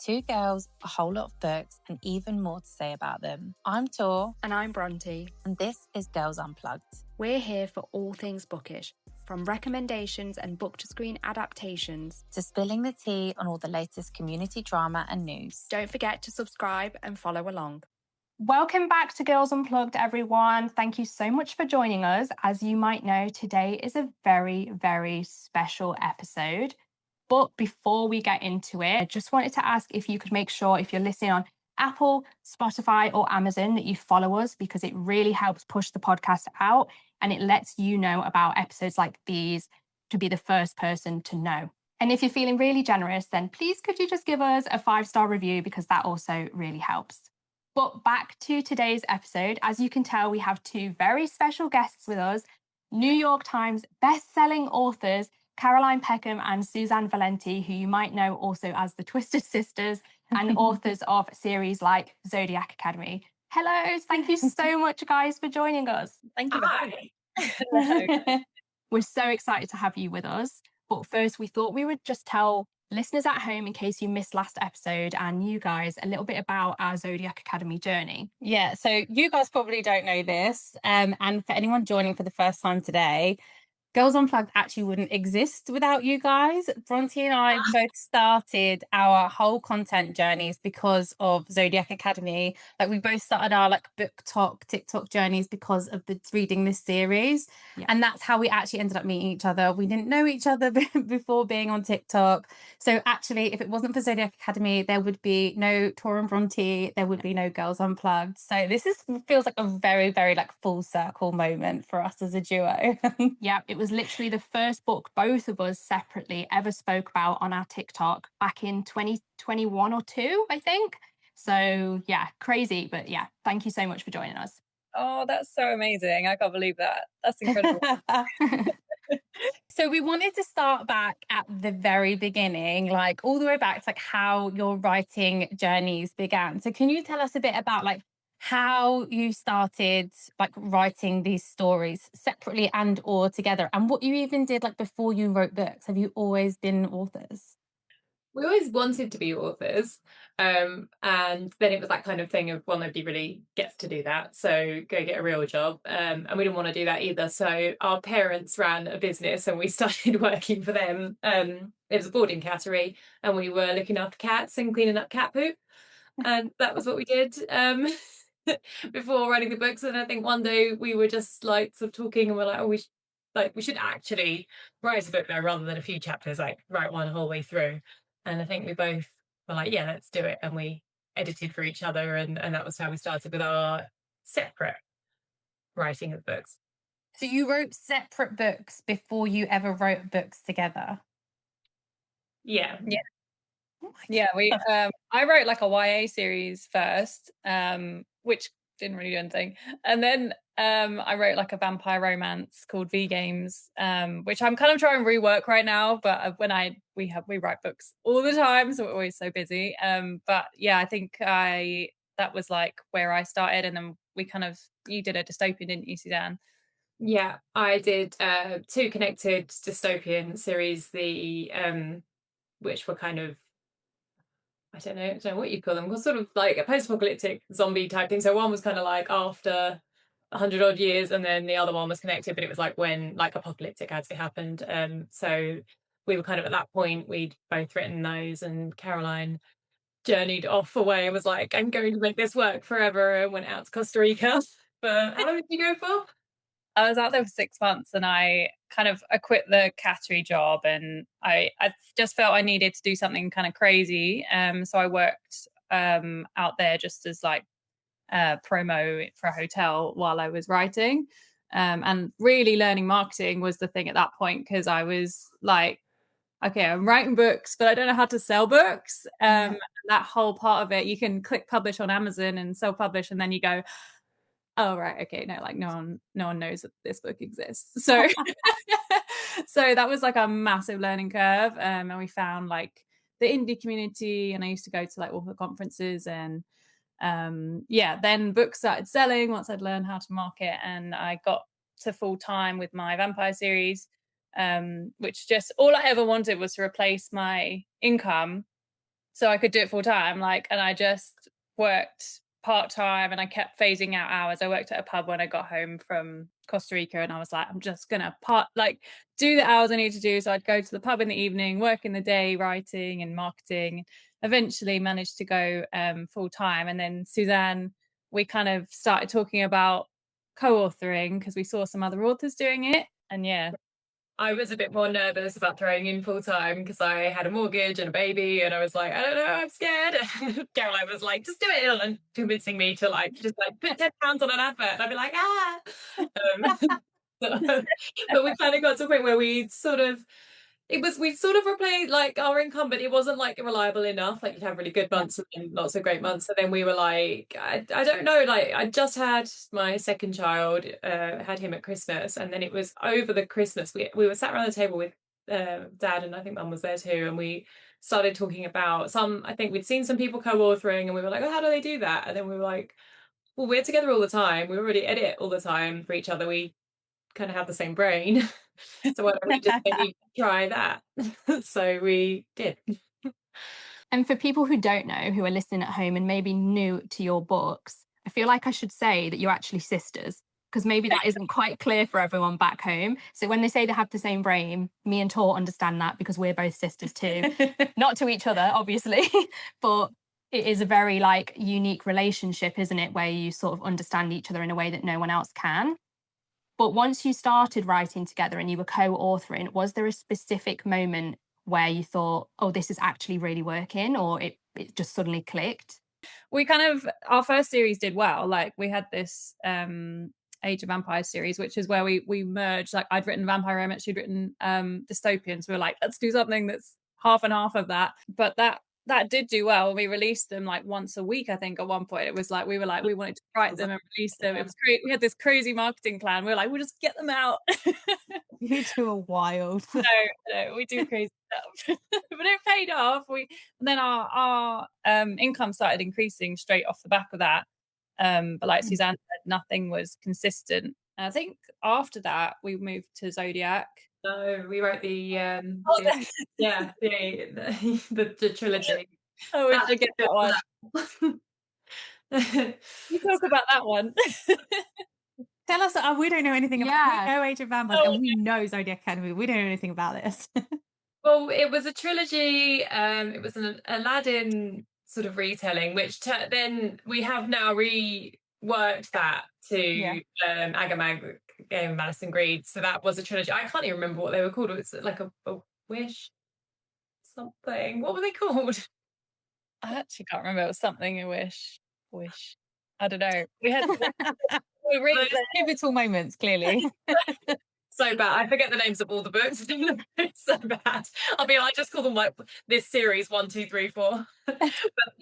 Two girls, a whole lot of books, and even more to say about them. I'm Tor. And I'm Bronte. And this is Girls Unplugged. We're here for all things bookish, from recommendations and book-to-screen adaptations to spilling the tea on all the latest community drama and news. Don't forget to subscribe and follow along. Welcome back to Girls Unplugged, everyone. Thank you so much for joining us. As you might know, today is a very, very special episode. But before we get into it, I just wanted to ask if you could make sure, if you're listening on Apple, Spotify, or Amazon, that you follow us, because it really helps push the podcast out and it lets you know about episodes like these to be the first person to know. And if you're feeling really generous, then please could you just give us a 5-star review, because that also really helps. But back to today's episode. As you can tell, we have two very special guests with us, New York Times best-selling authors, Caroline Peckham and Susanne Valenti, who you might know also as the Twisted Sisters, and authors of series like Zodiac Academy. Hello, thank you so much, guys, for joining us. Thank you for having me. We're so excited to have you with us. But first, we thought we would just tell listeners at home, in case you missed last episode, and you guys a little bit about our Zodiac Academy journey. Yeah, so you guys probably don't know this. And for anyone joining for the first time today, Girls Unplugged actually wouldn't exist without you guys. Bronte and I both started our whole content journeys because of Zodiac Academy. Like, we both started our book talk, TikTok journeys because of reading this series. Yeah. And that's how we actually ended up meeting each other. We didn't know each other before being on TikTok. So actually, if it wasn't for Zodiac Academy, there would be no Tor and Bronte, there would be no Girls Unplugged. So this feels like a very, very full circle moment for us as a duo. Yeah, it was literally the first book both of us separately ever spoke about on our TikTok back in 2021 or 2, I think. So yeah, crazy. But yeah, thank you so much for joining us. Oh, that's so amazing. I can't believe that. That's incredible. So we wanted to start back at the very beginning, all the way back to how your writing journeys began. So can you tell us a bit about how you started writing these stories separately and or together, and what you even did before you wrote books? Have you always been authors? We always wanted to be authors, and then it was that kind of thing of, well, nobody really gets to do that, so go get a real job, and we didn't want to do that either. So our parents ran a business and we started working for them. It was a boarding cattery, and we were looking after cats and cleaning up cat poop, and that was what we did before writing the books. And I think one day we were just sort of talking, and we're like, oh, we should actually write a book now rather than a few chapters, write one whole way through. And I think we both were like, yeah, let's do it. And we edited for each other. And that was how we started with our separate writing of books. So you wrote separate books before you ever wrote books together? Yeah. Yeah. Yeah, I wrote a YA series first, which didn't really do anything. And then I wrote a vampire romance called V Games, which I'm kind of trying to rework right now. But we write books all the time, so we're always so busy. But yeah, I think that was where I started, and then you did a dystopian, didn't you, Susanne? Yeah, I did 2 connected dystopian series, which were kind of, I don't know what you call them, sort of a post-apocalyptic zombie type thing. So one was kind of after 100 odd years, and then the other one was connected, but it was when apocalyptic actually happened. So we were kind of at that point, we'd both written those, and Caroline journeyed off away and was like, I'm going to make this work forever, and went out to Costa Rica. But how long did you go for? I was out there for 6 months, and I quit the cattery job, and I just felt I needed to do something kind of crazy. So I worked out there just as promo for a hotel while I was writing. And really learning marketing was the thing at that point, because I was okay, I'm writing books, but I don't know how to sell books. That whole part of it, you can click publish on Amazon and self-publish, and then you go, oh right, okay, no, no one knows that this book exists. So so that was a massive learning curve. And we found the indie community, and I used to go to author conferences, and then books started selling once I'd learned how to market, and I got to full time with my vampire series, which just all I ever wanted was to replace my income so I could do it full time. Like, and I just worked part time, and I kept phasing out hours. I worked at a pub when I got home from Costa Rica, and I was like, I'm just gonna do the hours I need to do. So I'd go to the pub in the evening, work in the day, writing and marketing. Eventually managed to go full time, and then Suzanne, we kind of started talking about co-authoring because we saw some other authors doing it, and yeah. I was a bit more nervous about throwing in full time because I had a mortgage and a baby, and I was like, I don't know, I'm scared. Caroline was like, just do it, and convincing me to just put £10 on an advert, and I'd be like, ah. But we kind of got to a point where we sort of replaced like our income, but it wasn't like reliable enough. Like, you'd have really good months and lots of great months, and then we were like, I don't know, like I just had my second child, had him at Christmas, and then it was over the Christmas we were sat around the table with Dad, and I think Mum was there too, and we started talking about I think we'd seen some people co-authoring, and we were like, oh, how do they do that? And then we were like, well, we're together all the time, we already edit all the time for each other, we kind of have the same brain. So why don't we just maybe try that? So we did. And for people who don't know, who are listening at home and maybe new to your books, I feel like I should say that you're actually sisters, because maybe that isn't quite clear for everyone back home. So when they say they have the same brain, me and Tor understand that because we're both sisters too. Not to each other, obviously, but it is a very unique relationship, isn't it? Where you sort of understand each other in a way that no one else can. But once you started writing together and you were co-authoring, was there a specific moment where you thought, oh, this is actually really working, or it just suddenly clicked? We our first series did well. Like, we had this Age of Vampires series, which is where we merged. Like, I'd written vampire romance, she'd written dystopian. So we were like, let's do something that's half and half of that. But that did do well. We released them like once a week, I think. At one point, it was like we wanted to write them and release them. It was great. We had this crazy marketing plan. We were like, we'll just get them out. You two are wild. No, we do crazy stuff, but it paid off. And then our income started increasing straight off the back of that. But like Suzanne said, nothing was consistent. And I think after that we moved to Zodiac. No, we wrote the trilogy. Oh, we should get that one. You talk about that one. Tell us. We don't know anything about. We know Age of Vampires, and we know Zodiac Academy. We don't know anything about this. Well, it was a trilogy. It was an Aladdin sort of retelling, which then we have now reworked that to Agamag, Game of Malice and Greed. So that was a trilogy. I can't even remember what they were called. It was like a wish something. What were they called? I actually can't remember. It was something a wish. I don't know. We had we really pivotal moments, clearly. So bad. I forget the names of all the books. It's so bad. I just call them like this series 1, 2, 3, 4. But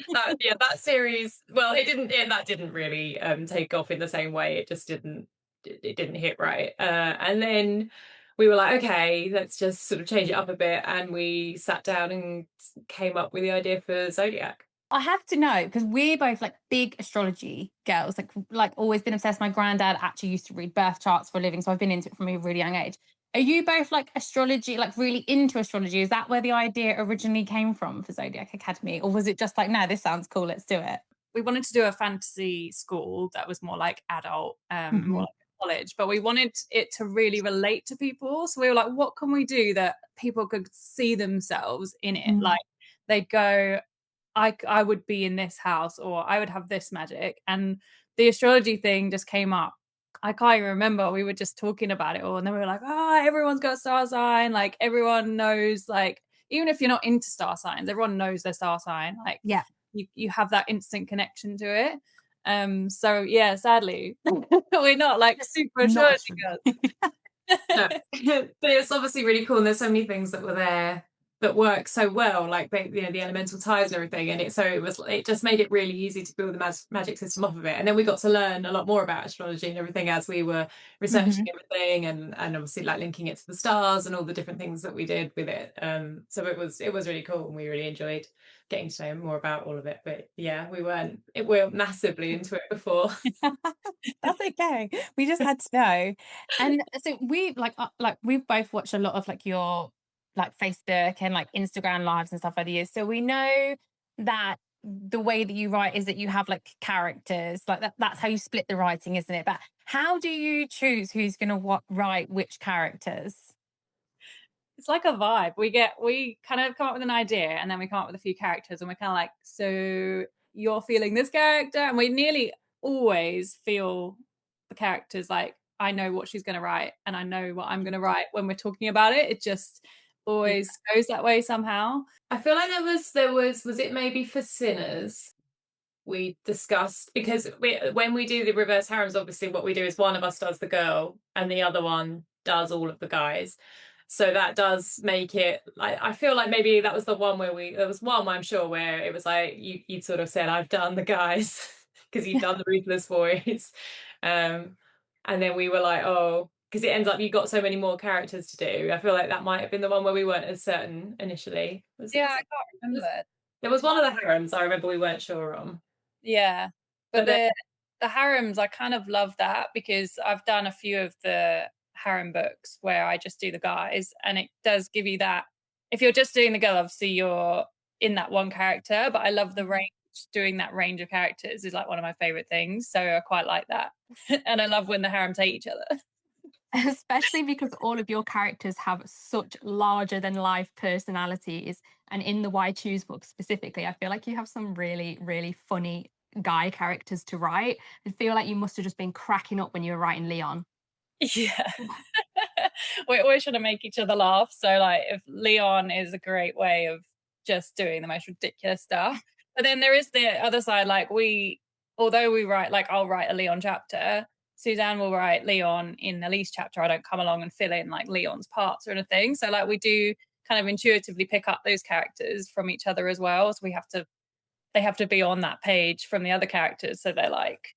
that series. Well, that didn't really take off in the same way. It just didn't. It didn't hit right. And then we were like, okay, let's just sort of change it up a bit. And we sat down and came up with the idea for Zodiac. I have to know, because we're both like big astrology girls, like always been obsessed. My granddad actually used to read birth charts for a living, so I've been into it from a really young age. Are you both like astrology, like really into astrology? Is that where the idea originally came from for Zodiac Academy? Or was it just like, no, this sounds cool, let's do it? We wanted to do a fantasy school that was more like adult, more like college, but we wanted it to really relate to people. So we were like, what can we do that people could see themselves in it? Like, they'd go, I would be in this house, or I would have this magic. And the astrology thing just came up. I can't even remember. We were just talking about it all, and then we were like, everyone's got a star sign. Like, everyone knows, like, even if you're not into star signs, everyone knows their star sign. Like, you have that instant connection to it. So yeah, sadly, we're not like super astrology girls. No. But it's obviously really cool, and there's so many things that were there that work so well, like the elemental ties and everything, and it just made it really easy to build the magic system off of it. And then we got to learn a lot more about astrology and everything as we were researching everything, and obviously like linking it to the stars and all the different things that we did with it. So it was really cool, and we really enjoyed getting to know more about all of it. But yeah, we weren't massively into it before. That's okay. We just had to know. And so we we've both watched a lot of like your like Facebook and like Instagram lives and stuff over the years. So we know that the way that you write is that you have like characters, like that's how you split the writing, isn't it? But how do you choose who's going to write which characters? It's like a vibe. We kind of come up with an idea, and then we come up with a few characters, and we're kind of like, so you're feeling this character, and we nearly always feel the characters like, I know what she's going to write, and I know what I'm going to write when we're talking about it. It just always goes that way somehow. I feel like was it maybe for Sinners? We discussed, because when we do the reverse harems, obviously what we do is one of us does the girl and the other one does all of the guys. So that does make it, I feel like maybe that was the one where there was one, I'm sure, where it was like you sort of said, I've done the guys because you've done the Ruthless Boys. And then we were like, oh, because it ends up you got so many more characters to do. I feel like that might have been the one where we weren't as certain initially. I can't remember. There was one of the harems I remember we weren't sure on. Yeah. But the harems, I kind of love that, because I've done a few of the harem books where I just do the guys, and it does give you that. If you're just doing the girl, obviously you're in that one character, but I love the range. Doing that range of characters is like one of my favorite things, so I quite like that. And I love when the harems hate each other. Especially because all of your characters have such larger than life personalities. And in the Why Choose book specifically, I feel like you have some really, really funny guy characters to write. I feel like you must have just been cracking up when you were writing Leon. Yeah. We're always trying to make each other laugh. So like, if Leon is a great way of just doing the most ridiculous stuff. But then there is the other side, like although we write, like I'll write a Leon chapter, Susanne will write Leon in the Elise chapter. I don't come along and fill in like Leon's parts or anything. So like we do kind of intuitively pick up those characters from each other as well. So they have to be on that page from the other characters. So they're like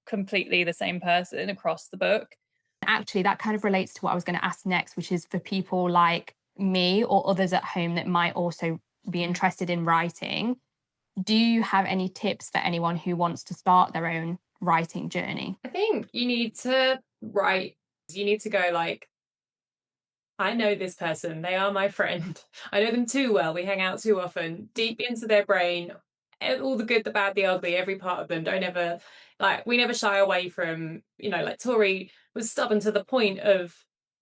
completely the same person across the book. Actually, that kind of relates to what I was going to ask next, which is for people like me or others at home that might also be interested in writing. Do you have any tips for anyone who wants to start their own writing journey? I think you need to write, you need to go like, I know this person, they are my friend. I know them too well, we hang out too often, deep into their brain, all the good, the bad, the ugly, every part of them. Don't ever, like, we never shy away from, like Tori was stubborn to the point of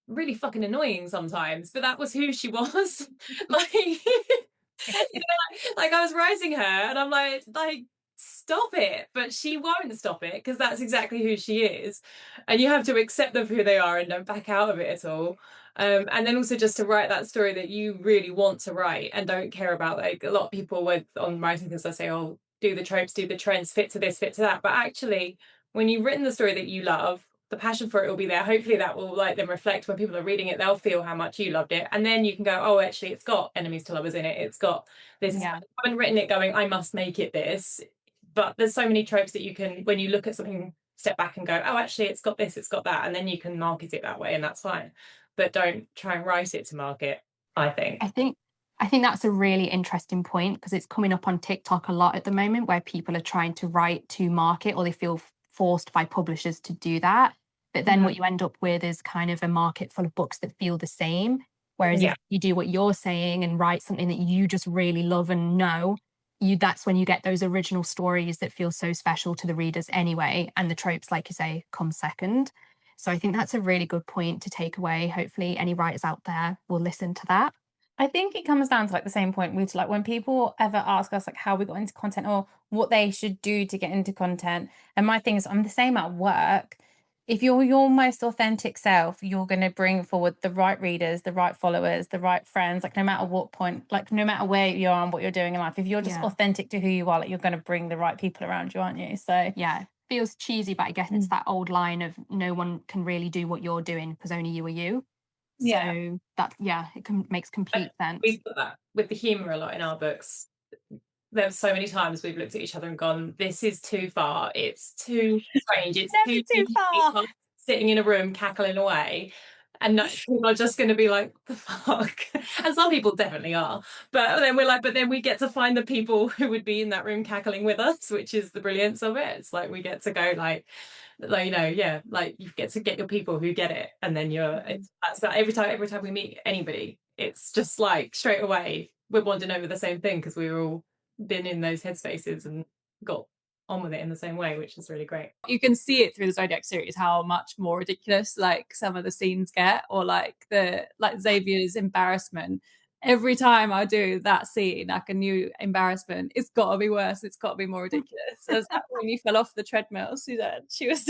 really fucking annoying sometimes, but that was who she was. Like, like I was writing her and I'm like, stop it, but she won't stop it because that's exactly who she is, and you have to accept them for who they are and don't back out of it at all. And then also just to write that story that you really want to write and don't care about, like a lot of people on writing things, I say, oh, do the tropes, do the trends, fit to this, fit to that, but actually when you've written the story that you love, the passion for it will be there. Hopefully that will like them reflect when people are reading it, they'll feel how much you loved it, and then you can go, oh, actually it's got enemies to lovers in it, it's got this. I haven't written it going, I must make it this, but there's so many tropes that you can, when you look at something, step back and go, oh, actually it's got this, it's got that, and then you can market it that way, and that's fine, but don't try and write it to market. I think that's a really interesting point, because it's coming up on TikTok a lot at the moment, where people are trying to write to market, or they feel forced by publishers to do that. But then what you end up with is kind of a market full of books that feel the same. Whereas if you do what you're saying and write something that you just really love and know, that's when you get those original stories that feel so special to the readers anyway. And the tropes, like you say, come second. So I think that's a really good point to take away. Hopefully any writers out there will listen to that. I think it comes down to like the same point with like when people ever ask us like how we got into content or what they should do to get into content. And my thing is, I'm the same at work. If you're your most authentic self, you're going to bring forward the right readers, the right followers, the right friends, like no matter what point, like no matter where you are and what you're doing in life, if you're just authentic to who you are, like you're going to bring the right people around you, aren't you? So yeah, feels cheesy, but I guess it's that old line of no one can really do what you're doing because only you are you. So that, makes complete sense. We've got that with the humour a lot in our books. There's so many times we've looked at each other and gone, this is too far, it's too strange, it's too far, sitting in a room cackling away, and people are just going to be like, the fuck. And some people definitely are, but then we're like, but then we get to find the people who would be in that room cackling with us, which is the brilliance of it. It's like we get to go like you get to get your people who get it, and then that's about every time we meet anybody, it's just like straight away we're bonding over the same thing because we were all been in those headspaces and got on with it in the same way, which is really great. You can see it through the Zodiac series how much more ridiculous like some of the scenes get, or like Xavier's embarrassment. Every time I do that scene, like a new embarrassment, it's got to be worse. It's got to be more ridiculous. As when you fell off the treadmill, Suzanne, she was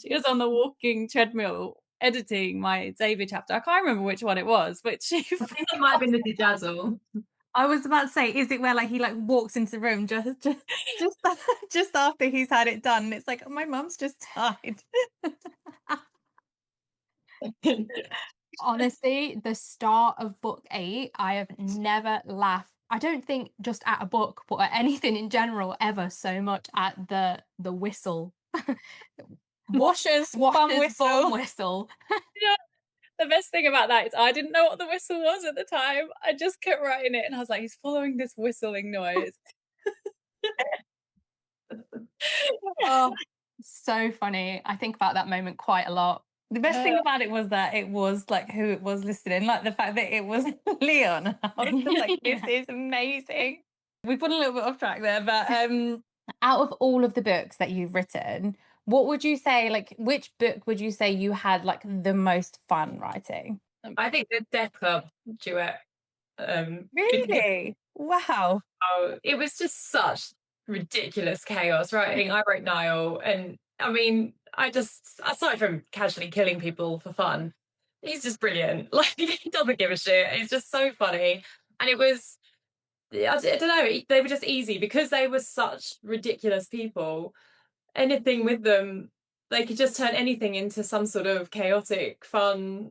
she was on the walking treadmill editing my Xavier chapter. I can't remember which one it was, but I think it might have been the Dazzle. I was about to say, is it where like he like walks into the room just after he's had it done? And it's like, oh, my mum's just died. Honestly, the start of book 8, I have never laughed. I don't think just at a book, but at anything in general ever so much at the whistle. Washers, bum whistle. whistle. The best thing about that is I didn't know what the whistle was at the time. I just kept writing it and I was like, he's following this whistling noise. Oh, so funny. I think about that moment quite a lot. The best thing about it was that it was like who it was listed in, like the fact that it was Leon. I was just like, this is amazing. We've gone a little bit off track there, but out of all of the books that you've written, what would you say, like, which book would you say you had like the most fun writing? I think the Death Club duet. Really? Wow. Oh, it was just such ridiculous chaos writing. I wrote Niall, and I mean, I just, aside from casually killing people for fun, he's just brilliant. Like, he doesn't give a shit. He's just so funny. And it was, I don't know, they were just easy because they were such ridiculous people. Anything with them, they could just turn anything into some sort of chaotic fun.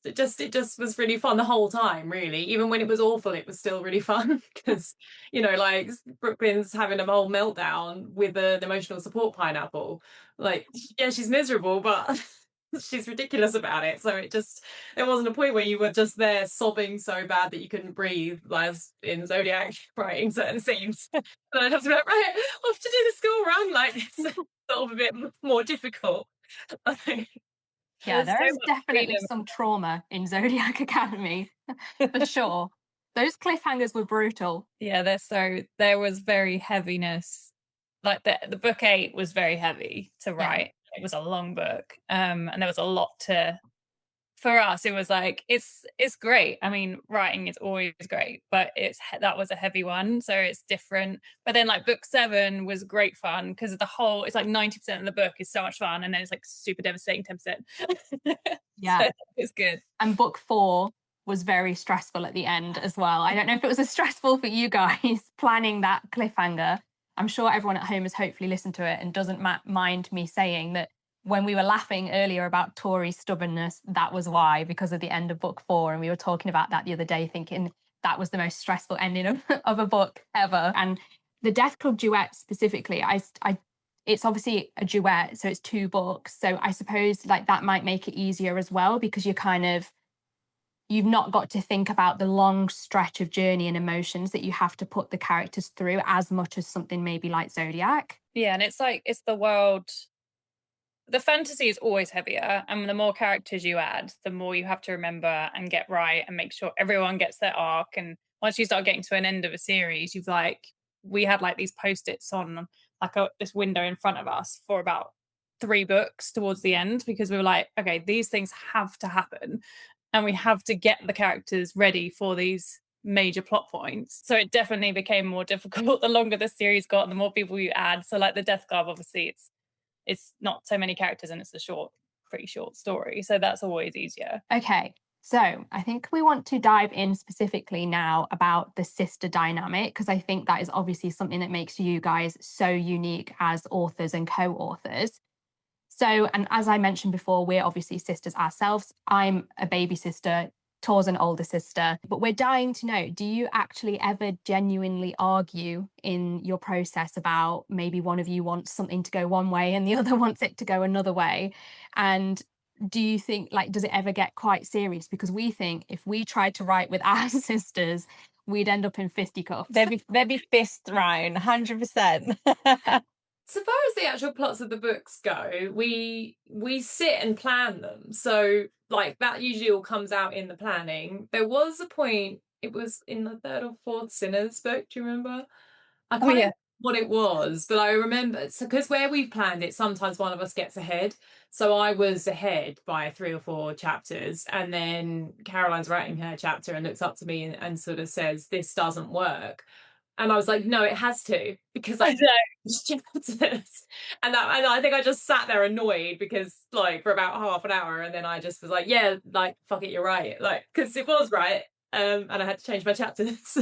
It just was really fun the whole time, really. Even when it was awful, it was still really fun because, you know, like Brooklyn's having a whole meltdown with an emotional support pineapple. Like, yeah, she's miserable, but she's ridiculous about it. So there wasn't a point where you were just there sobbing so bad that you couldn't breathe, as in Zodiac writing certain scenes. And I'd have to be like, right, I have to do the school run. Like, it's sort of a bit more difficult. Yeah, There's there so is much definitely freedom. some trauma in Zodiac Academy, for sure. Those cliffhangers were brutal. Yeah, there was very heaviness. Like the book 8 was very heavy to write. It was a long book. And there was a lot for us. It was like it's great. I mean, writing is always great, but that was a heavy one, so it's different. But then like book 7 was great fun because of it's like 90% of the book is so much fun, and then it's like super devastating 10%. Yeah. So it's good. And book 4 was very stressful at the end as well. I don't know if it was as stressful for you guys planning that cliffhanger. I'm sure everyone at home has hopefully listened to it and doesn't mind me saying that when we were laughing earlier about Tori's stubbornness, that was why, because of the end of book 4. And we were talking about that the other day, thinking that was the most stressful ending of a book ever. And the Death Club duet specifically, it's obviously a duet, so it's 2 books. So I suppose like that might make it easier as well, because you've not got to think about the long stretch of journey and emotions that you have to put the characters through as much as something maybe like Zodiac. Yeah, and it's the world. The fantasy is always heavier, and the more characters you add, the more you have to remember and get right and make sure everyone gets their arc. And once you start getting to an end of a series, we had like these post-its on like this window in front of us for about 3 books towards the end, because we were like, okay, these things have to happen and we have to get the characters ready for these major plot points. So it definitely became more difficult the longer the series got and the more people you add. So like the Death Club, obviously it's not so many characters and it's a pretty short story, so that's always easier. Okay, so I think we want to dive in specifically now about the sister dynamic, because I think that is obviously something that makes you guys so unique as authors and co-authors. So, and as I mentioned before, we're obviously sisters ourselves. I'm a baby sister, Tor's an older sister, but we're dying to know, do you actually ever genuinely argue in your process about maybe one of you wants something to go one way and the other wants it to go another way? And do you think, like, does it ever get quite serious? Because we think if we tried to write with our sisters, we'd end up in fisticuffs. They'd be fist thrown, 100%. So far as the actual plots of the books go, we sit and plan them. So like that usually all comes out in the planning. There was a point it was in the third or fourth Sinners book. Do you remember? I Oh, can't yeah. remember what it was, but I remember, so because where we've planned it, sometimes one of us gets ahead. So I was ahead by 3 or 4 chapters, and then Caroline's writing her chapter and looks up to me and sort of says, "This doesn't work." And I was like, "No, it has to, because I I know. chapters." And I think I just sat there annoyed because, like, for about half an hour, and then I just was like, "Yeah, like, fuck it, you're right," like, because it was right. And I had to change my chapters, I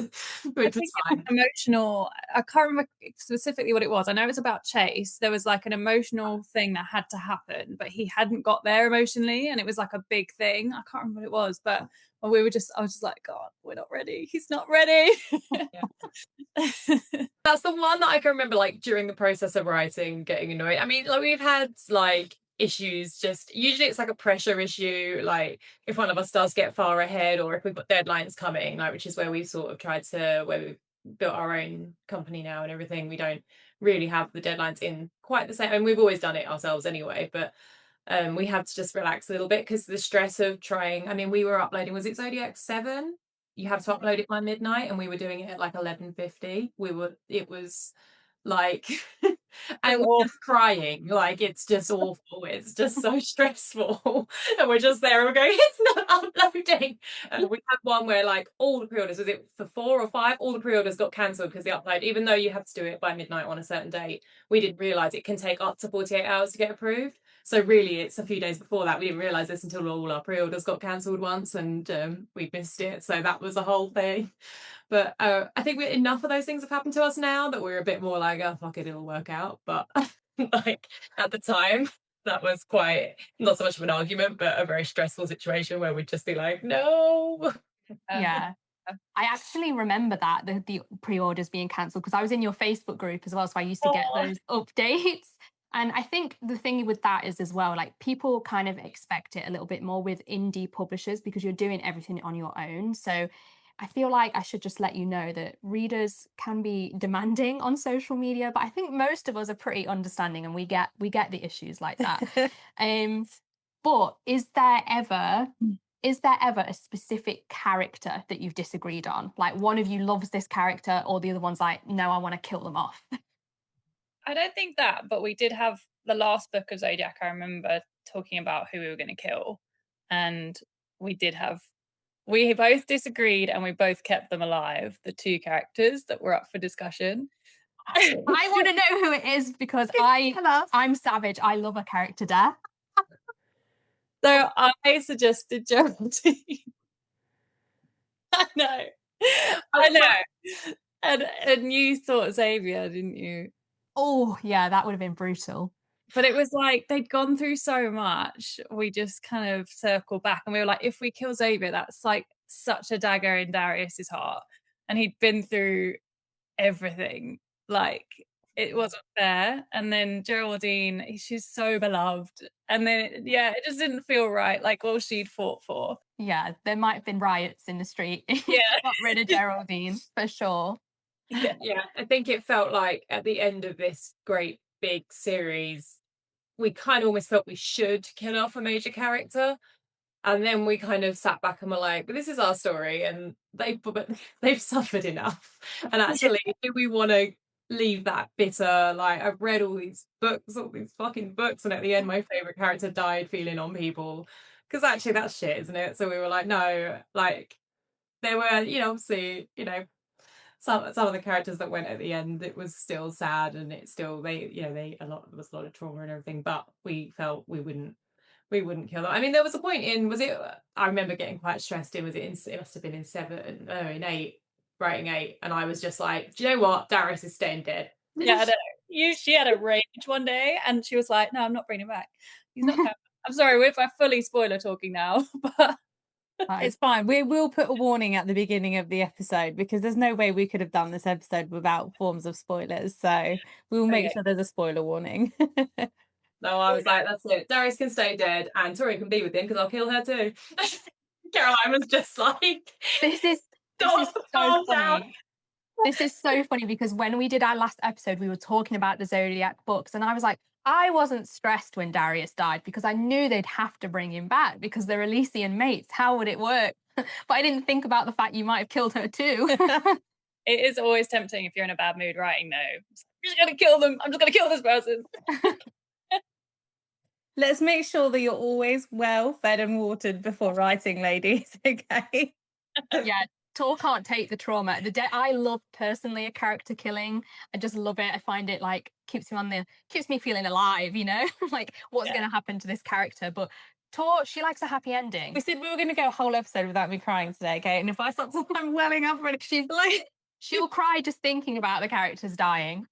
which was think it fine. was emotional. I can't remember specifically what it was. I know it's about Chase. There was like an emotional thing that had to happen, but he hadn't got there emotionally, and it was like a big thing. I can't remember what it was, but I was just like, God, we're not ready. He's not ready. That's the one that I can remember, like, during the process of writing, getting annoyed. I mean, like, we've had, like, issues, just usually it's like a pressure issue, like if one of us does get far ahead, or if we've got deadlines coming, like, which is where we've sort of tried to, where we've built our own company now and everything, we don't really have the deadlines in quite the same, and we've always done it ourselves anyway, but we had to just relax a little bit because the stress of trying, I mean, we were uploading, was it Zodiac 7? You have to upload it by midnight, and we were doing it at like 11:50. It was like and we're just crying, like, it's just awful, it's just so stressful. And we're just there and we're going, "It's not uploading." And we had one where, like, all the pre-orders, was it for 4 or 5, all the pre-orders got cancelled because the upload, even though you have to do it by midnight on a certain date, we didn't realize it can take up to 48 hours to get approved. So really it's a few days before that. We didn't realize this until all our pre-orders got cancelled once, and we missed it, so that was a whole thing. But I think enough of those things have happened to us now that we're a bit more like, "Oh, fuck it, it'll work out." But like, at the time, that was quite, not so much of an argument, but a very stressful situation where we'd just be like, "No." Yeah. I actually remember that the pre-orders being cancelled, because I was in your Facebook group as well, so I used to get Aw. those updates. And I think the thing with that is as well, like, people kind of expect it a little bit more with indie publishers because you're doing everything on your own. So I feel like I should just let you know that readers can be demanding on social media, but I think most of us are pretty understanding, and we get the issues like that. But is there ever a specific character that you've disagreed on? Like, one of you loves this character, or the other one's like, "No, I want to kill them off." I don't think that, but we did have the last book of Zodiac. I remember talking about who we were going to kill, and we both disagreed, and we both kept them alive. The 2 characters that were up for discussion. I want to know who it is, because I'm savage. I love a character death. So I suggested Geraldine. I know. I know. And you thought Xavier, didn't you? Oh, yeah, that would have been brutal. But it was like they'd gone through so much, we just kind of circled back, and we were like, if we kill Xavier, that's like such a dagger in Darius's heart. And he'd been through everything. Like, it wasn't fair. And then Geraldine, she's so beloved. And then, yeah, it just didn't feel right, like all she'd fought for. Yeah, there might have been riots in the street if you Yeah. got rid of Geraldine, for sure. Yeah, I think it felt like at the end of this great big series, we kind of almost felt we should kill off a major character. And then we kind of sat back and were like, "But this is our story, and they've suffered enough. And actually, do we want to leave that bitter? Like, I've read all these books, all these fucking books, and at the end, my favorite character died feeling on people, because actually that's shit, isn't it?" So we were like, no, like, there were, obviously, some of the characters that went at the end, it was still sad, and it still, there was a lot of trauma and everything, but we felt we wouldn't kill them. I mean, there was a point in, I remember getting quite stressed in, it must have been in 7, in 8, writing 8, and I was just like, "Do you know what? Darius is staying dead." Yeah, I know. She had a rage one day, and she was like, "No, I'm not bringing him back. He's not coming." I'm sorry, we're fully spoiler talking now, but It's fine. We will put a warning at the beginning of the episode, because there's no way we could have done this episode without forms of spoilers. So we will make sure there's a spoiler warning. No, I was like, "That's it. Darius can stay dead, and Tori can be with him, because I'll kill her too." Caroline was just like, This is "Calm so down." funny. This is so funny, because when we did our last episode, we were talking about the Zodiac books, and I was like, I wasn't stressed when Darius died, because I knew they'd have to bring him back because they're Elysian mates. How would it work? But I didn't think about the fact you might have killed her too. It is always tempting if you're in a bad mood writing, though. I'm just going to kill them. I'm just going to kill this person. Let's make sure that you're always well fed and watered before writing, ladies. Okay. Yeah, Tor can't take the trauma. I love personally a character killing. I just love it. I find it like keeps me feeling alive, you know? Like what's Yeah. going to happen to this character? But Tor, she likes a happy ending. We said we were going to go a whole episode without me crying today, okay? And if I start to, I'm welling up and she's like, She'll cry just thinking about the characters dying.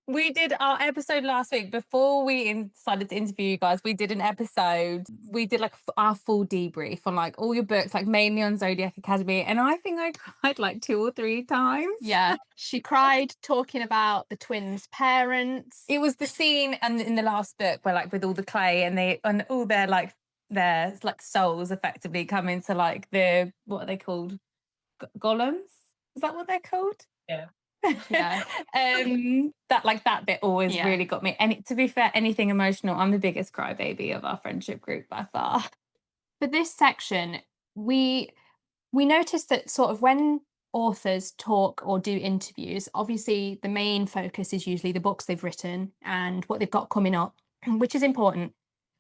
we did our episode last week before we decided to interview you guys. We did an episode. We did like our full debrief on like all your books, like mainly on Zodiac Academy. And I think I cried like 2 or 3 times. Yeah, she cried talking about the twins' parents. It was the scene and in the last book where like with all the clay and all their like souls effectively come into like the, what are they called? Golems? Is that what they're called? Yeah. Yeah. That bit always Yeah. really got me. And to be fair, anything emotional, I'm the biggest crybaby of our friendship group by far. For this section, we noticed that sort of when authors talk or do interviews, obviously the main focus is usually the books they've written and what they've got coming up, which is important.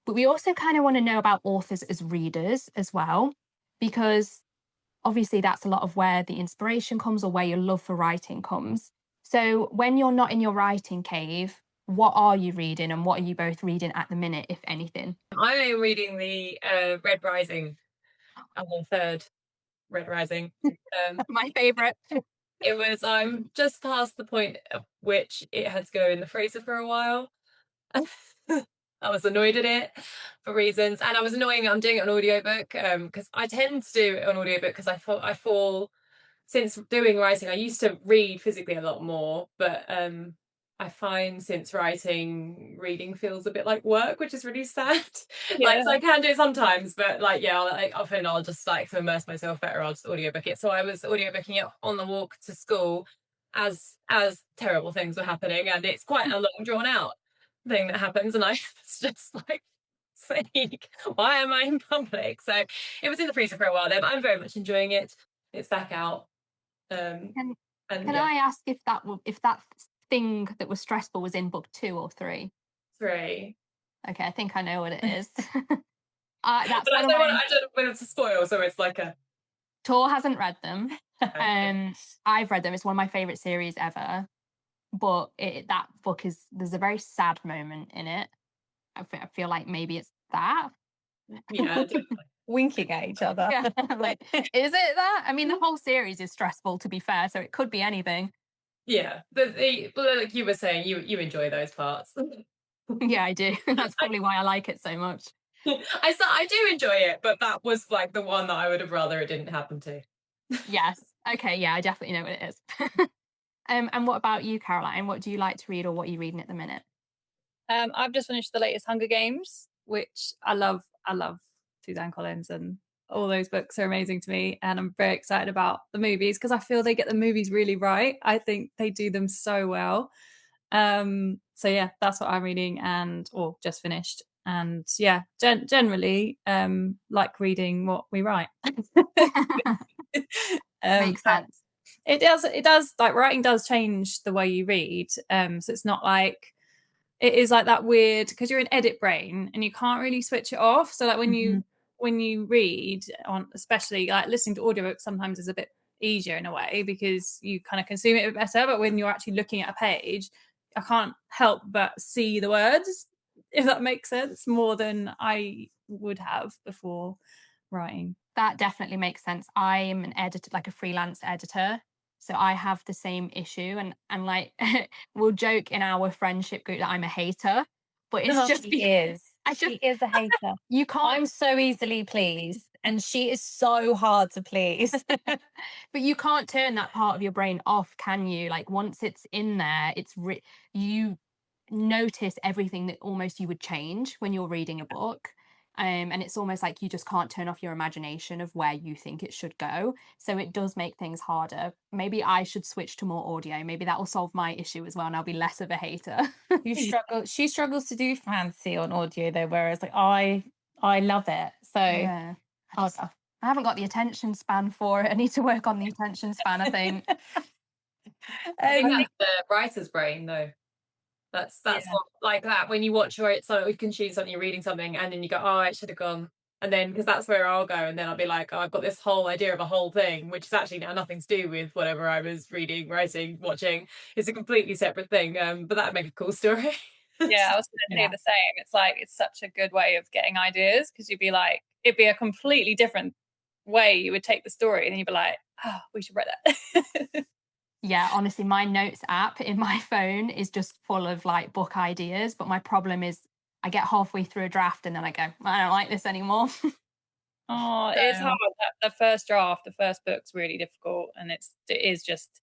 But we also kind of want to know about authors as readers as well, because obviously that's a lot of where the inspiration comes or where your love for writing comes. So when you're not in your writing cave, what are you reading and what are you both reading at the minute, if anything? I'm reading the Red Rising, the third Red Rising. My favourite. I'm just past the point at which it had to go in the freezer for a while. I was annoyed at it for reasons, and I was annoying. I'm doing it on audiobook because I tend to do it on audiobook because I fall since doing writing. I used to read physically a lot more, but I find since writing, reading feels a bit like work, which is really sad. Like, so I can do it sometimes, but like, yeah, often I'll just like to immerse myself better. I'll just audiobook it. So I was audiobooking it on the walk to school as terrible things were happening, and it's quite a long drawn out thing that happens, and I was just like, sake, why am I in public? So it was in the freezer for a while there, but I'm very much enjoying it. It's back out. Can Yeah. I ask if that thing that was stressful was in book 2 or 3? 3. Okay, I think I know what it is. That's But I don't want to spoil, so it's like a... Tor hasn't read them. Okay. I've read them. It's one of my favourite series ever. But that book there's a very sad moment in it. I feel like maybe it's that. Yeah, Winking at each other. Yeah, like, is it that? I mean, the whole series is stressful, to be fair, so it could be anything. yeah. But like you were saying, you enjoy those parts. Yeah, I do. That's probably why I like it so much. I do enjoy it, but that was like the one that I would have rather it didn't happen to. Yes. Okay, yeah, I definitely know what it is. And what about you, Caroline? What do you like to read or what are you reading at the minute? I've just finished the latest Hunger Games, which I love Suzanne Collins, and all those books are amazing to me, and I'm very excited about the movies because I feel they get the movies really right. I think they do them so well. So yeah, that's what I'm reading or just finished. And yeah, generally like reading what we write. Makes sense. It does, like, writing does change the way you read. So it's not like, it is like that weird, because you're in edit brain and you can't really switch it off. So like when you read on, especially like listening to audiobooks, sometimes is a bit easier in a way because you kind of consume it a bit better. But when you're actually looking at a page, I can't help but see the words, if that makes sense, more than I would have before writing. That definitely makes sense. I'm an editor, like a freelance editor. So I have the same issue. And like, we'll joke in our friendship group that I'm a hater. But it's just... She is. She is a hater. You can't... I'm so easily pleased. And she is so hard to please. But you can't turn that part of your brain off, can you? Like, once it's in there, you notice everything that almost you would change when you're reading a book. And it's almost like you just can't turn off your imagination of where you think it should go. So it does make things harder. Maybe I should switch to more audio. Maybe that will solve my issue as well, and I'll be less of a hater. She struggles to do fantasy on audio though, whereas like I love it. So Yeah. I I haven't got the attention span for it. I need to work on the attention span, I think. I think that's the writer's brain, though. That's Yeah. what, like that, when you watch where it's like you can choose something, you're reading something, and then you go, oh, I should have gone. And then, because that's where I'll go, and then I'll be like, oh, I've got this whole idea of a whole thing, which is actually now nothing to do with whatever I was reading, writing, watching. It's a completely separate thing. But that'd make a cool story. Yeah, I was going to say the same. It's like, it's such a good way of getting ideas, because you'd be like, it'd be a completely different way you would take the story, and then you'd be like, oh, we should write that. Yeah, honestly, my notes app in my phone is just full of like book ideas. But my problem is I get halfway through a draft and then I go, I don't like this anymore. Oh, it's hard. The first draft, the first book's really difficult, and it is just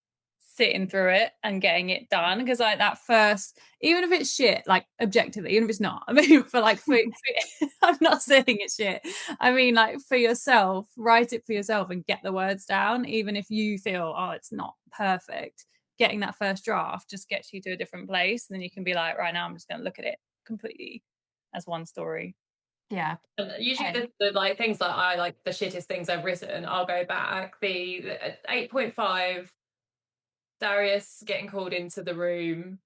sitting through it and getting it done, because like that first, even if it's shit, like objectively, even if it's not, I mean, for I'm not saying it's shit, I mean, like, for yourself, write it for yourself and get the words down, even if you feel, oh, it's not perfect. Getting that first draft just gets you to a different place, and then you can be like, right, now I'm just going to look at it completely as one story. Yeah. And usually the like things that I like, the shittest things I've written, I'll go back. The 8.5, Darius getting called into the room,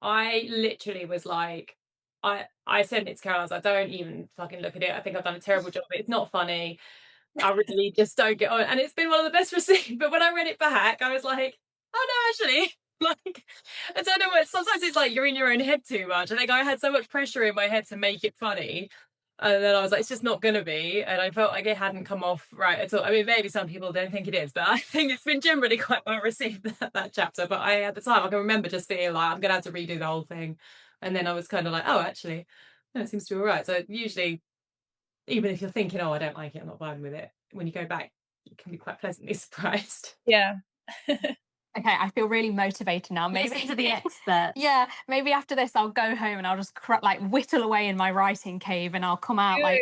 I literally was like, I sent it to Carol. I was like, don't even fucking look at it. I think I've done a terrible job. It's not funny. I really just don't get on. And it's been one of the best received. But when I read it back, I was like, oh no, actually, like, I don't know what. Sometimes it's like you're in your own head too much. I think I had so much pressure in my head to make it funny. And then I was like, it's just not going to be. And I felt like it hadn't come off right at all. I mean, maybe some people don't think it is, but I think it's been generally quite well received, that chapter. But at the time, I can remember just feeling like I'm going to have to redo the whole thing. And then I was kind of like, oh, actually, no, it seems to be all right. So usually, even if you're thinking, oh, I don't like it, I'm not vibing with it, when you go back, you can be quite pleasantly surprised. Yeah. Okay, I feel really motivated now. Maybe Listen to the experts. Yeah, maybe after this I'll go home and I'll just like whittle away in my writing cave and I'll come out like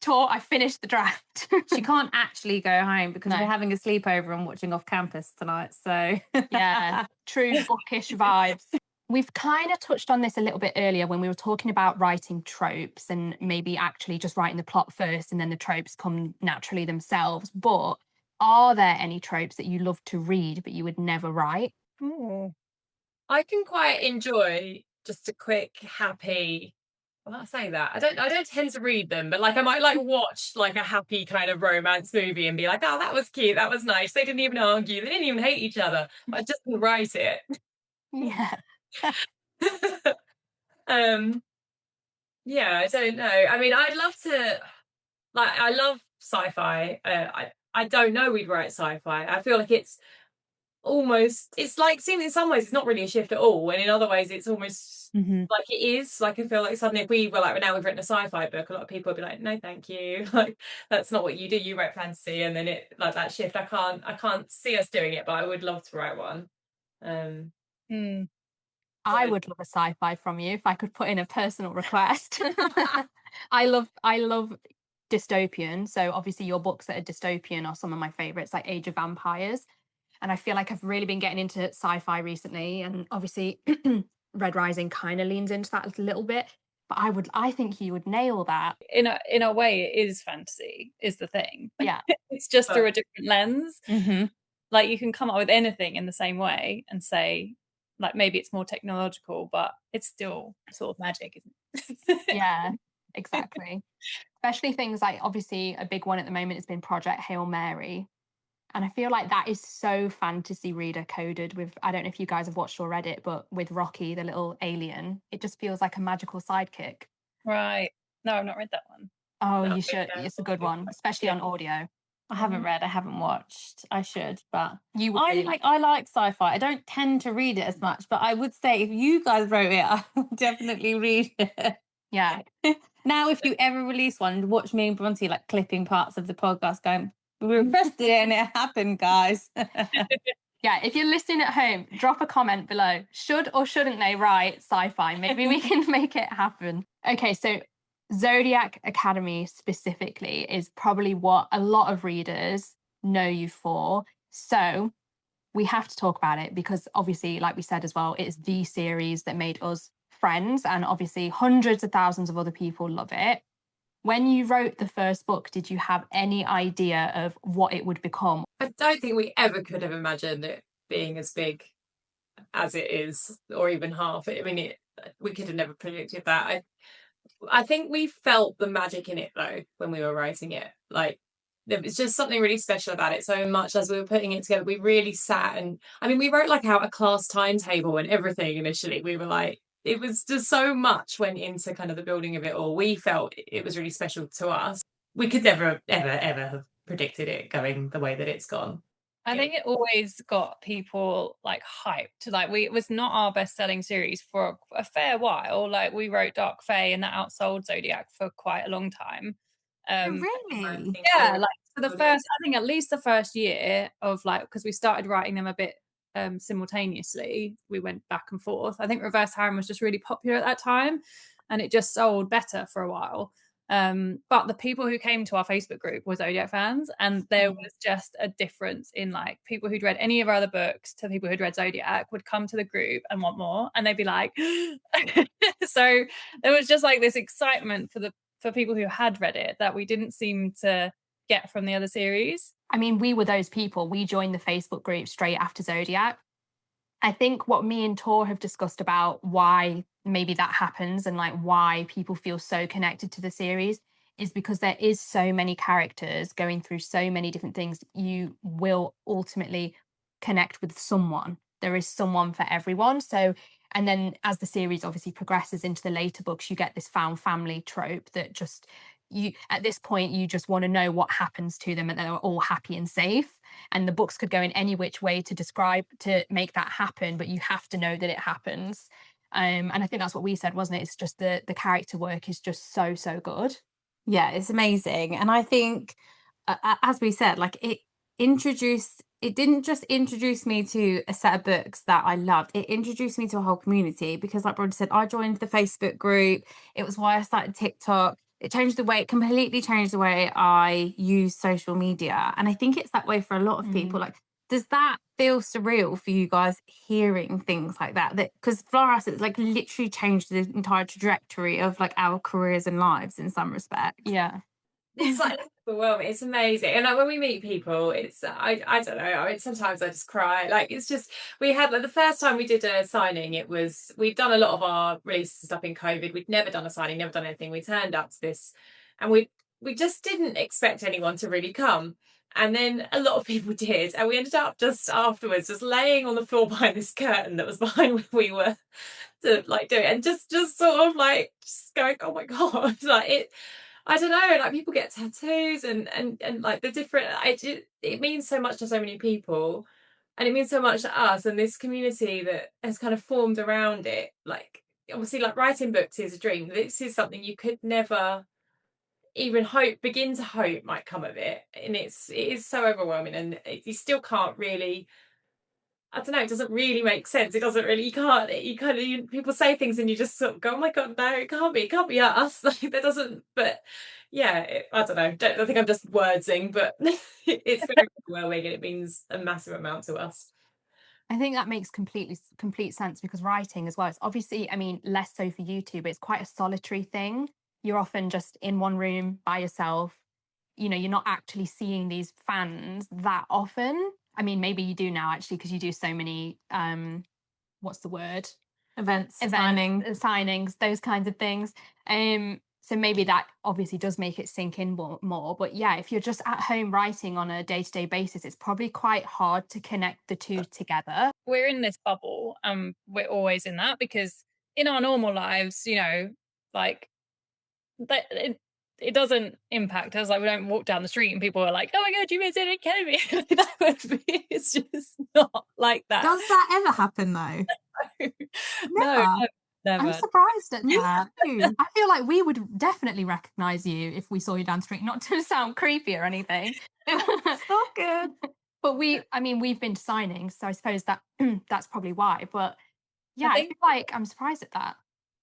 I finished the draft. She can't actually go home because No. we're having a sleepover and watching Off Campus tonight. So Yeah, true bookish vibes. We've kind of touched on this a little bit earlier when we were talking about writing tropes and maybe actually just writing the plot first and then the tropes come naturally themselves. But are there any tropes that you love to read but you would never write? Ooh. I can quite enjoy just a quick, happy. Well, I say that I don't tend to read them, but like I might like watch like a happy kind of romance movie and be like, oh, that was cute, that was nice. They didn't even argue, they didn't even hate each other. I just didn't write it. Yeah. Yeah, I don't know. I mean, I'd love to, like, I love sci-fi. I don't know we'd write sci-fi. I feel like it's like, seeing in some ways it's not really a shift at all, and in other ways it's almost like it is. Like, I feel like suddenly if we were like, now we've written a sci-fi book, a lot of people would be like, no thank you, like that's not what you do, you write fantasy. And then it, like, that shift, I can't see us doing it, but I would love to write one. I would love a sci-fi from you if I could put in a personal request. I love dystopian. So obviously your books that are dystopian are some of my favorites, like Age of Vampires. And I feel like I've really been getting into sci-fi recently. And obviously Red Rising kind of leans into that a little bit. But I think you would nail that. In a way, it is fantasy, is the thing. Yeah. It's just through a different lens. Mm-hmm. Like, you can come up with anything in the same way and say, like, maybe it's more technological, but it's still sort of magic, isn't it? Yeah, exactly. Especially things like, obviously a big one at the moment has been Project Hail Mary. And I feel like that is so fantasy reader coded with, I don't know if you guys have watched or read it, but with Rocky, the little alien, it just feels like a magical sidekick. Right. No, I've not read that one. Oh, No, you should. It's a good one, especially on audio. I haven't read, I haven't watched. I should, but You would I really like sci-fi. I don't tend to read it as much, but I would say if you guys wrote it, I would definitely read it. Yeah. Now, if you ever release one, watch me and Bronte like clipping parts of the podcast going, we requested it and it happened, guys. Yeah, if you're listening at home, drop a comment below. Should or shouldn't they write sci-fi? Maybe we can make it happen. Okay, so Zodiac Academy specifically is probably what a lot of readers know you for. So we have to talk about it because obviously, like we said as well, it's the series that made us friends, and obviously hundreds of thousands of other people love it. When you wrote the first book, did you have any idea of what it would become? I don't think we ever could have imagined it being as big as it is, or even half. I mean, we could have never predicted that. I think we felt the magic in it though when we were writing it. Like, there was just something really special about it. So much as we were putting it together, we really sat and, I mean, we wrote like out a class timetable and everything initially. We were like, it was just so much went into kind of the building of it all. We felt it was really special to us. We could never, ever have predicted it going the way that it's gone. I think it always got people like hyped. Like, it was not our best-selling series for a fair while. Like, we wrote Dark Fae and that outsold Zodiac for quite a long time. Really? Yeah, like for the first, I think at least the first year of, like, because we started writing them a bit simultaneously, we went back and forth. I think Reverse Harem was just really popular at that time, and it just sold better for a while. But the people who came to our Facebook group were Zodiac fans, and there was just a difference in, like, people who'd read any of our other books to people who'd read Zodiac would come to the group and want more, and they'd be like, so there was just like this excitement for people who had read it that we didn't seem to get from the other series. I mean, we were those people. We joined the Facebook group straight after Zodiac. I think what me and Tor have discussed about why maybe that happens and like why people feel so connected to the series is because there is so many characters going through so many different things. You will ultimately connect with someone. There is someone for everyone. So, and then as the series obviously progresses into the later books, you get this found family trope that just, you at this point you just want to know what happens to them and they're all happy and safe, and the books could go in any which way to describe to make that happen, but you have to know that it happens. And I think that's what we said, wasn't it? It's just the character work is just so good. Yeah, it's amazing. And I think, as we said, like it didn't just introduce me to a set of books that I loved. It introduced me to a whole community because, like Bronte said, I joined the Facebook group. It was why I started TikTok. It completely changed the way I use social media. And I think it's that way for a lot of people. Like, does that feel surreal for you guys hearing things like that? That because for us, it's like literally changed the entire trajectory of like our careers and lives in some respect. Yeah. It's like overwhelming. It's amazing. And like when we meet people, it's I don't know. I mean, sometimes I just cry. Like, it's just, we had like the first time we did a signing, we'd done a lot of our releases and stuff in COVID. We'd never done a signing, never done anything. We turned up to this and we just didn't expect anyone to really come. And then a lot of people did. And we ended up just afterwards just laying on the floor behind this curtain that was behind where we were to like do it. And just sort of like just going, oh my God, like it. I don't know, like people get tattoos and like the different, it means so much to so many people, and it means so much to us and this community that has kind of formed around it. Like, obviously, like writing books is a dream. This is something you could never even begin to hope might come of it, and it is so overwhelming, and you still can't really, I don't know, it doesn't really make sense. It doesn't really, people say things and you just sort of go, oh my God, no, it can't be us. Like, that doesn't, but yeah, I don't know. I think I'm just wordsing, but it's very overwhelming and it means a massive amount to us. I think that makes complete sense because writing as well, it's obviously, I mean, less so for you two, but it's quite a solitary thing. You're often just in one room by yourself. You know, you're not actually seeing these fans that often. I mean, maybe you do now actually because you do so many what's the word? Events, signings, those kinds of things. So maybe that obviously does make it sink in more. But yeah, if you're just at home writing on a day-to-day basis, it's probably quite hard to connect the two together. We're in this bubble, we're always in that because in our normal lives, you know, like that it doesn't impact us. Like, we don't walk down the street and people are like, oh my God, you made Zodiac Academy. It's just not like that. Does that ever happen though? No, never. I'm surprised at that. I feel like we would definitely recognize you if we saw you down the street, not to sound creepy or anything. So good. But we've been to signings, so I suppose that that's probably why. But yeah, I feel like I'm surprised at that.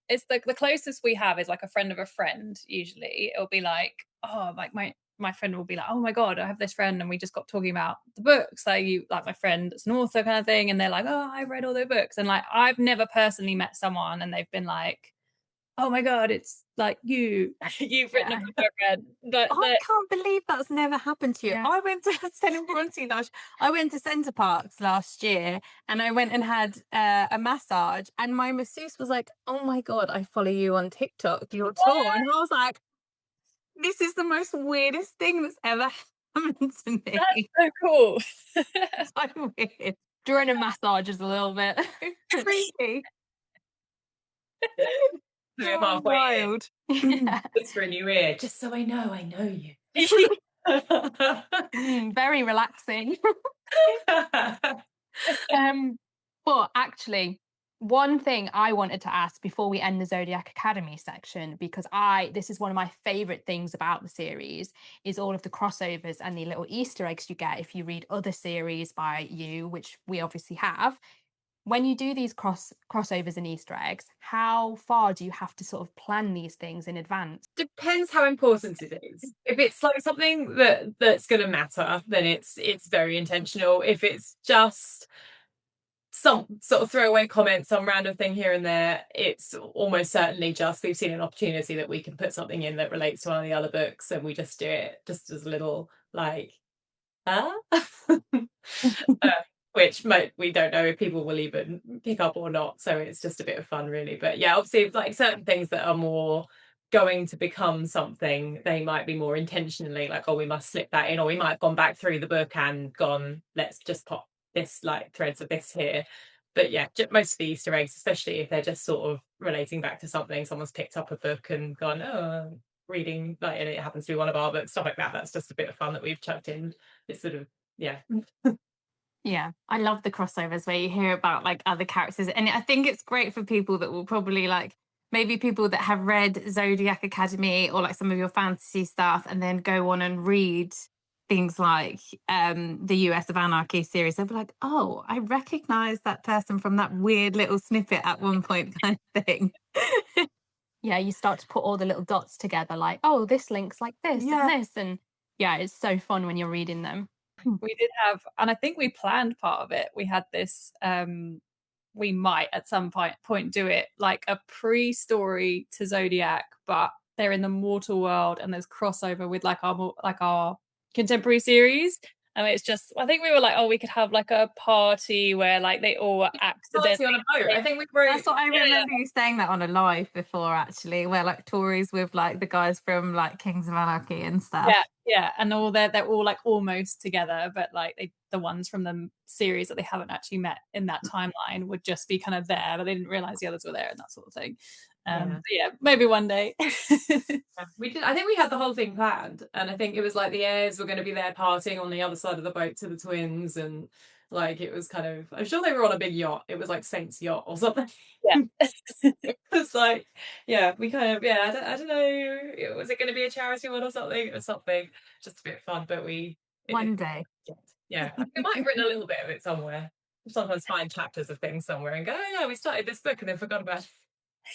It's the closest we have is like a friend of a friend. Usually it'll be like, oh, like my friend will be like, oh my God, I have this friend and we just got talking about the books. Like, my friend that's an author kind of thing. And they're like, oh, I read all their books. And like, I've never personally met someone and they've been like, oh my god, it's like you've written a Yeah. book I've read. But I can't believe that's never happened to you. Yeah. I went to I went to Centre Parks last year, and I went and had a massage, and my masseuse was like, "Oh my god, I follow you on TikTok, your tour," and I was like, "This is the most weirdest thing that's ever happened to me." that's so cool. So weird, During a massage is a little bit. creepy, So we're so halfway in, wild. Yeah. whisper in your ear, just so I know you. Very relaxing. But actually, one thing I wanted to ask before we end the Zodiac Academy section, because this is one of my favorite things about the series, is all of the crossovers and the little Easter eggs you get if you read other series by you, which we obviously have. When you do these crossovers and Easter eggs, how far do you have to sort of plan these things in advance? Depends how important it is. If it's like something that's going to matter, then it's very intentional. If it's just some sort of throwaway comment, some random thing here and there, it's almost certainly just we've seen an opportunity that we can put something in that relates to one of the other books, and we just do it just as a little like uh, which we don't know if people will even pick up or not, so it's just a bit of fun really. But yeah, obviously if like certain things that are more going to become something, they might be more intentionally like, oh, we must slip that in, or we might have gone back through the book and gone, let's just pop this like threads of this here. But yeah, most of the Easter eggs, especially if they're just sort of relating back to something, someone's picked up a book and gone, oh, reading, like, and it happens to be one of our books, stuff like that. That's just a bit of fun that we've chucked in. It's sort of, yeah. Yeah, I love the crossovers where you hear about like other characters, and I think it's great for people that will probably like maybe people that have read Zodiac Academy or like some of your fantasy stuff, and then go on and read things like the US of Anarchy series. They'll be like, "Oh, I recognize that person from that weird little snippet at one point," kind of thing. Yeah, you start to put all the little dots together, like, oh, this links like this Yeah. and this. And yeah, it's so fun when you're reading them. We did have, and I think we planned part of it. We had this we might at some point do it like a pre-story to Zodiac, but they're in the mortal world and there's crossover with like our contemporary series. And it's just, I think we were like, oh, we could have like a party where like they all accidentally Party on a boat. I think we wrote. That's what I remember you saying that on a live before, actually, where like Tories with like the guys from like Kings of Anarchy and stuff. Yeah, and they're all like almost together, but like the ones from the series that they haven't actually met in that timeline would just be kind of there, but they didn't realize the others were there and that sort of thing. But yeah, maybe one day. We did. I think we had the whole thing planned, and I think it was like the heirs were going to be there partying on the other side of the boat to the twins, and like it was kind of. I'm sure they were on a big yacht. It was like Saint's yacht or something. Yeah. It was like, yeah, we kind of, yeah. I don't know. Was it going to be a charity one or something? It was something just a bit fun, but One day. yeah, we might have written a little bit of it somewhere. Sometimes find chapters of things somewhere and go, oh yeah, we started this book and then forgot about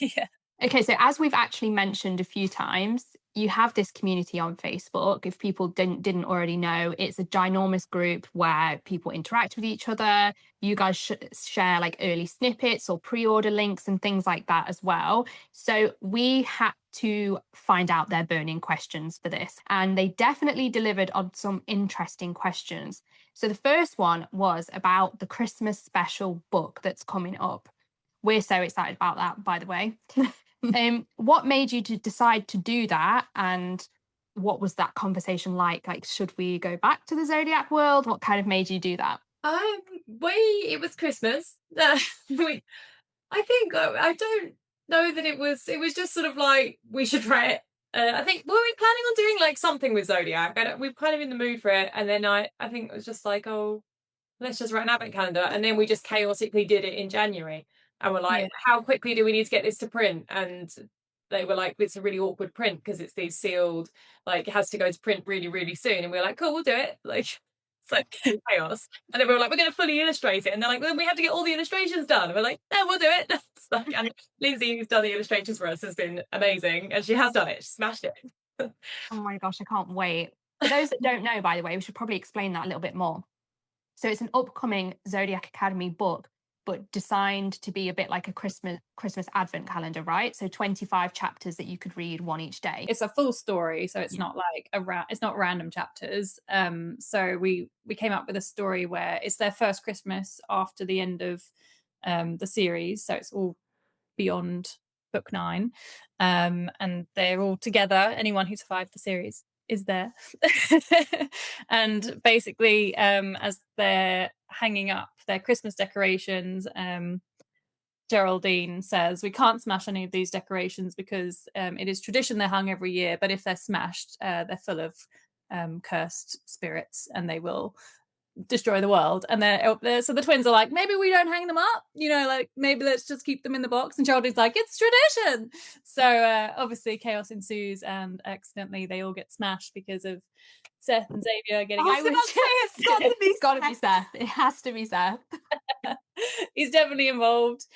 it. Yeah. Okay, so as we've actually mentioned a few times, you have this community on Facebook. If people didn't already know, it's a ginormous group where people interact with each other. You guys share like early snippets or pre-order links and things like that as well. So we had to find out their burning questions for this, and they definitely delivered on some interesting questions. So the first one was about the Christmas special book that's coming up. We're so excited about that, by the way. What made you to decide to do that, and what was that conversation like? Like, should we go back to the Zodiac world? What kind of made you do that? It was Christmas. I think I don't know that it was just sort of like we should try it. I think were we planning on doing like something with Zodiac? We were kind of in the mood for it, and then I think it was just like, oh, let's just write an advent calendar, and then we just chaotically did it in January. And we're like, how quickly do we need to get this to print? And they were like, it's a really awkward print because it's these sealed, like it has to go to print really, really soon. And we were like, cool, we'll do it. Like, it's like chaos. And then we were like, we're going to fully illustrate it. And they're like, well, we have to get all the illustrations done. And we're like, no, we'll do it. And Lindsay, who's done the illustrations for us, has been amazing. And she has done it. She smashed it. Oh my gosh, I can't wait. For those that don't know, by the way, we should probably explain that a little bit more. So it's an upcoming Zodiac Academy book but designed to be a bit like a Christmas advent calendar, right? So 25 chapters that you could read, one each day. It's a full story, so it's not like it's not random chapters. So we came up with a story where it's their first Christmas after the end of the series, so it's all beyond book 9, and they're all together. Anyone who survived the series is there. And basically, as they're hanging up their Christmas decorations, Geraldine says, we can't smash any of these decorations because it is tradition they're hung every year, but if they're smashed, they're full of cursed spirits and they will destroy the world. And so the twins are like, maybe we don't hang them up, like maybe let's just keep them in the box. And Geraldine's like, it's tradition. So obviously chaos ensues and accidentally they all get smashed because of Seth and Xavier getting it's got to be Seth. It has to be Seth. He's definitely involved.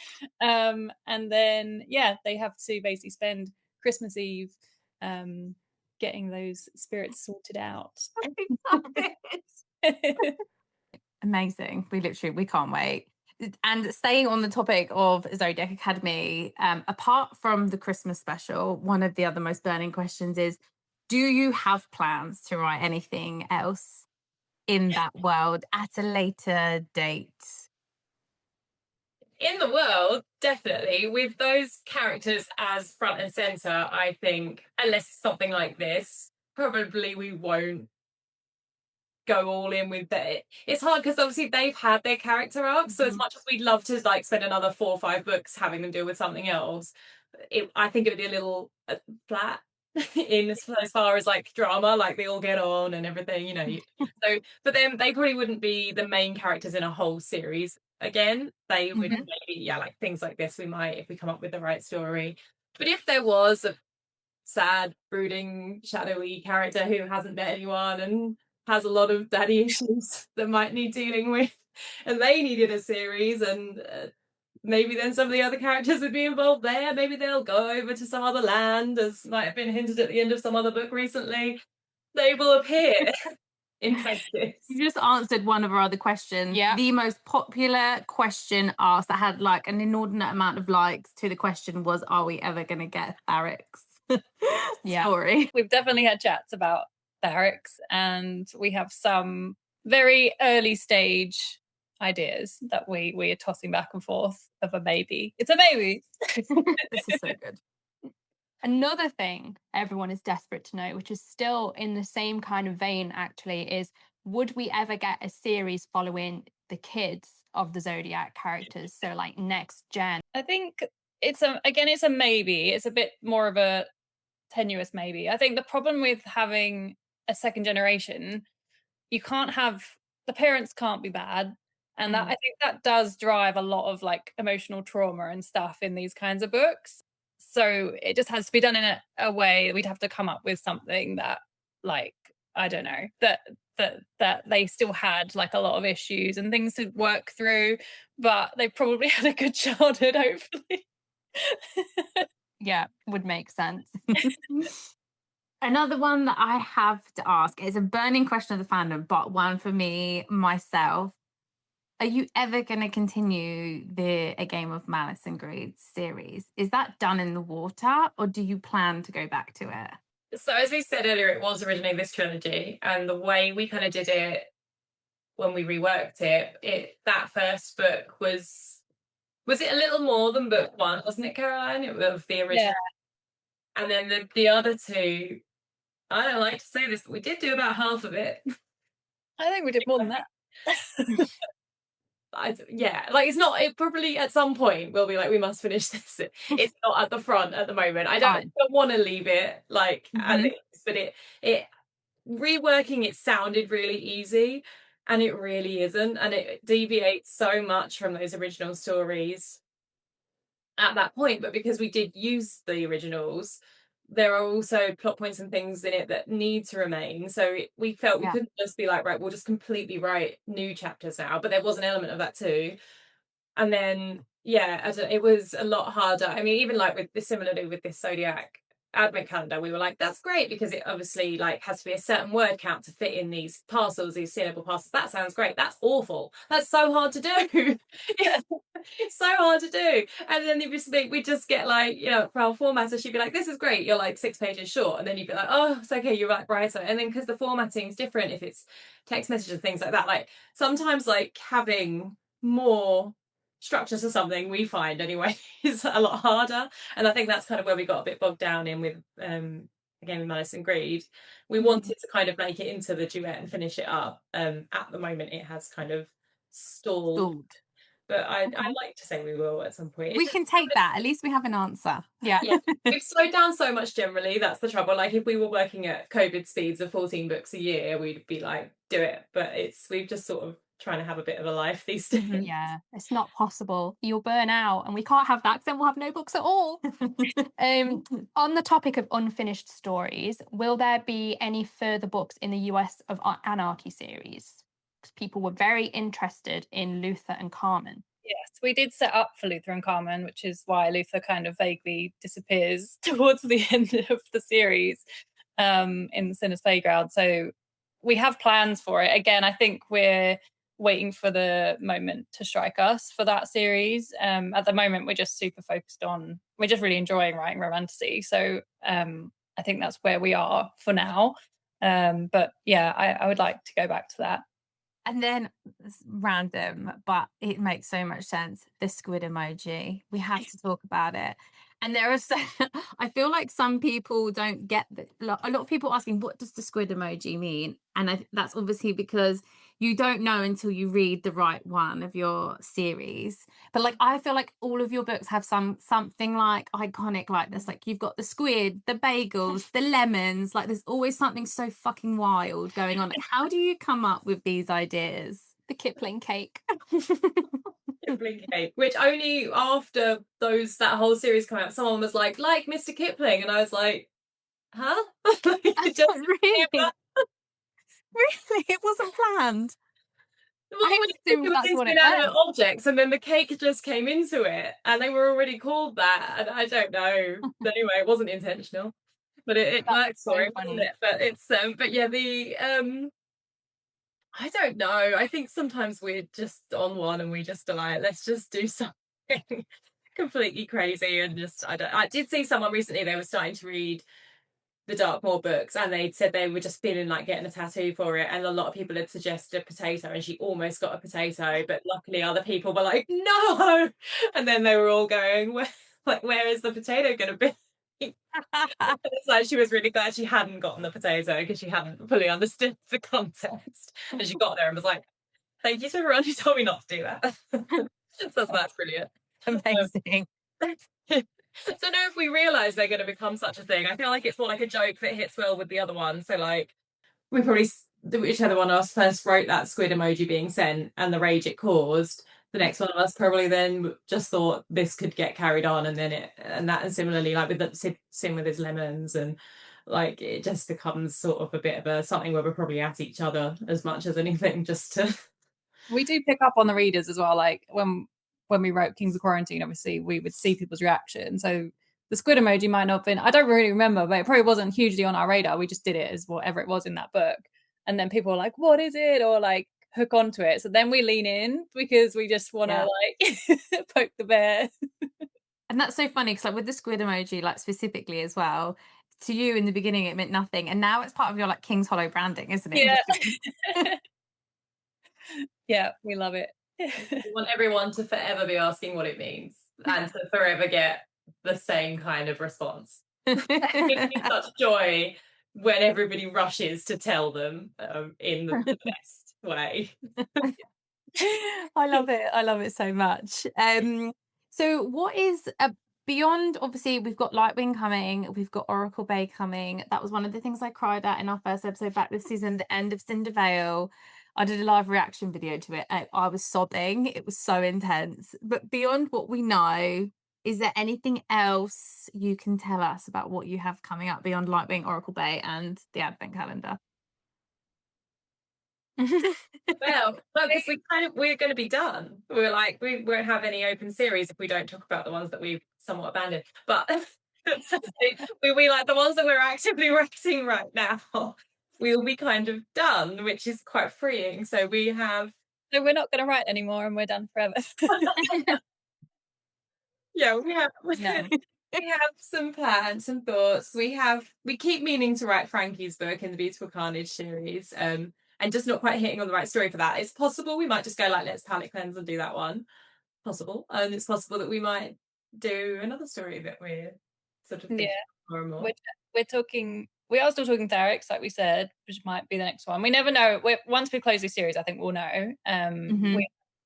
And then they have to basically spend Christmas Eve getting those spirits sorted out. Amazing. We can't wait. And staying on the topic of Zodiac Academy, apart from the Christmas special, one of the other most burning questions is, do you have plans to write anything else in that world at a later date? In the world, definitely. With those characters as front and center, I think, unless it's something like this, probably we won't go all in with it. It's hard because obviously they've had their character arcs, so as much as we'd love to like spend another 4 or 5 books having them deal with something else, I think it would be a little flat in as far as like drama, like they all get on and everything, so but then they probably wouldn't be the main characters in a whole series again. They would maybe like things like this we might, if we come up with the right story. But if there was a sad, brooding, shadowy character who hasn't met anyone and has a lot of daddy issues that might need dealing with, and they needed a series, and maybe then some of the other characters would be involved there. Maybe they'll go over to some other land, as might have been hinted at the end of some other book recently. They will appear in places. You just answered one of our other questions. Yeah. The most popular question asked that had like an inordinate amount of likes to the question was, are we ever going to get Tharic's story? We've definitely had chats about Tharic's, and we have some very early stage ideas that we are tossing back and forth of a maybe. It's a maybe. This is so good. Another thing everyone is desperate to know, which is still in the same kind of vein actually, is would we ever get a series following the kids of the Zodiac characters? So like next gen. I think it's a maybe. It's a bit more of a tenuous maybe. I think the problem with having a second generation, the parents can't be bad. And that I think that does drive a lot of like emotional trauma and stuff in these kinds of books. So it just has to be done in a way that we'd have to come up with something that, like, I don't know, that they still had like a lot of issues and things to work through, but they probably had a good childhood, hopefully. Yeah, would make sense. Another one that I have to ask is a burning question of the fandom, but one for me, myself. Are you ever going to continue the A Game of Malice and Greed series? Is that done in the water, or do you plan to go back to it? So as we said earlier, it was originally this trilogy, and the way we kind of did it when we reworked it, that first book was it a little more than book 1, wasn't it, Caroline? It was the original. Yeah. And then the other 2, I don't like to say this, but we did do about half of it. I think we did more than that. It's not, it probably at some point we'll be like, we must finish this. It's not at the front at the moment. I don't want to leave it like as it is, but it reworking it sounded really easy, and it really isn't, and it deviates so much from those original stories at that point. But because we did use the originals, there are also plot points and things in it that need to remain. So we felt we couldn't just be like, right, we'll just completely write new chapters now. But there was an element of that too. And then, it was a lot harder. I mean, even like similarly with this Zodiac advent calendar, we were like, that's great, because it obviously like has to be a certain word count to fit in these parcels, these sealable parcels. That sounds great. That's awful. That's so hard to do. Yeah, it's so hard to do. And then we just get like, you know, for our formatter, she'd be like, this is great, you're like 6 pages short, and then you'd be like, oh, it's okay, you're right, brighter. And then because the formatting is different, if it's text messages and things like that, like sometimes like having more structure to something, we find anyway, is a lot harder. And I think that's kind of where we got a bit bogged down in with again with Malice and Greed. We wanted to kind of make it into the duet and finish it up. At the moment it has kind of stalled. But I'd like to say we will at some point. We can take that. At least we have an answer. Yeah. We've slowed down so much generally. That's the trouble. Like if we were working at COVID speeds of 14 books a year, we'd be like, do it. But we've just sort of trying to have a bit of a life these days. Yeah, it's not possible. You'll burn out, and we can't have that because then we'll have no books at all. On the topic of unfinished stories, will there be any further books in the US of Anarchy series? Because people were very interested in Luther and Carmen. Yes, we did set up for Luther and Carmen, which is why Luther kind of vaguely disappears towards the end of the series in the Sinner's Playground. So we have plans for it. Again, I think we're waiting for the moment to strike us for that series. At the moment, we're just super focused on, we're just really enjoying writing romantasy. So I think that's where we are for now. But yeah, I would like to go back to that. And then it's random, but it makes so much sense. The squid emoji. We have to talk about it. And there are so I feel like some people don't get a lot of people asking, what does the squid emoji mean? And that's obviously because you don't know until you read the right one of your series. But like I feel like all of your books have something like iconic like this. Like you've got the squid, the bagels, the lemons. Like there's always something so fucking wild going on. Like, how do you come up with these ideas? The Kipling cake. Kipling cake, which only after that whole series came out, someone was like Mr. Kipling, and I was like, huh? Really? Really? It wasn't planned. Well, I assumed that's what it inanimate meant. objects, and then the cake just came into it, and they were already called that. And I don't know. Anyway, it wasn't intentional, but it worked for him, wasn't it? But it's but yeah, the I don't know. I think sometimes we're just on one, and we just are like, let's just do something completely crazy, and just I did see someone recently. They were starting to read the Darkmoor books, and they said they were just feeling like getting a tattoo for it, and a lot of people had suggested a potato, and she almost got a potato, but luckily other people were like, no. And then they were all going, where is the potato gonna be? It's like she was really glad she hadn't gotten the potato because she hadn't fully understood the context, and she got there and was like, thank you to everyone who told me not to do that. So that's brilliant. Amazing. So now if we realise they're going to become such a thing, I feel like it's more like a joke that hits well with the other one. So like we probably, whichever one of us first wrote that squid emoji being sent and the rage it caused, the next one of us probably then just thought this could get carried on, and then and similarly like with the Sim with his lemons, and like it just becomes sort of a bit of a something where we're probably at each other as much as anything, just to. We do pick up on the readers as well. Like when we wrote Kings of Quarantine, obviously we would see people's reaction. So the squid emoji might not have been, I don't really remember, but it probably wasn't hugely on our radar. We just did it as whatever it was in that book. And then people were like, what is it? Or like hook onto it. So then we lean in because we just want to like poke the bear. And that's so funny because like with the squid emoji, like specifically as well, to you in the beginning it meant nothing, and now it's part of your like King's Hollow branding, isn't it? Yeah. Yeah, we love it. We want everyone to forever be asking what it means, and to forever get the same kind of response. It gives me such joy when everybody rushes to tell them in the best way. I love it. I love it so much. So what is beyond, obviously we've got Lightwing coming, we've got Oracle Bay coming. That was one of the things I cried at in our first episode back this season, the end of Cinder Vale. I did a live reaction video to it. I was sobbing. It was so intense. But beyond what we know, is there anything else you can tell us about what you have coming up beyond Lightwing, Oracle Bay, and the Advent Calendar? Well, because we're going to be done. We're like, we won't have any open series if we don't talk about the ones that we've somewhat abandoned. But we like the ones that we're actively writing right now. We'll be kind of done, which is quite freeing. So we have. So we're not going to write anymore, and we're done forever. Yeah, we have. No. We have some plans, some thoughts. We keep meaning to write Frankie's book in the Beautiful Carnage series, and just not quite hitting on the right story for that. It's possible we might just go like, let's palette cleanse and do that one. Possible, and it's possible that we might do another story that we're sort of thinking more and more. We're talking. We are still talking Therics, like we said, which might be the next one. We never know. Once we close this series, I think we'll know.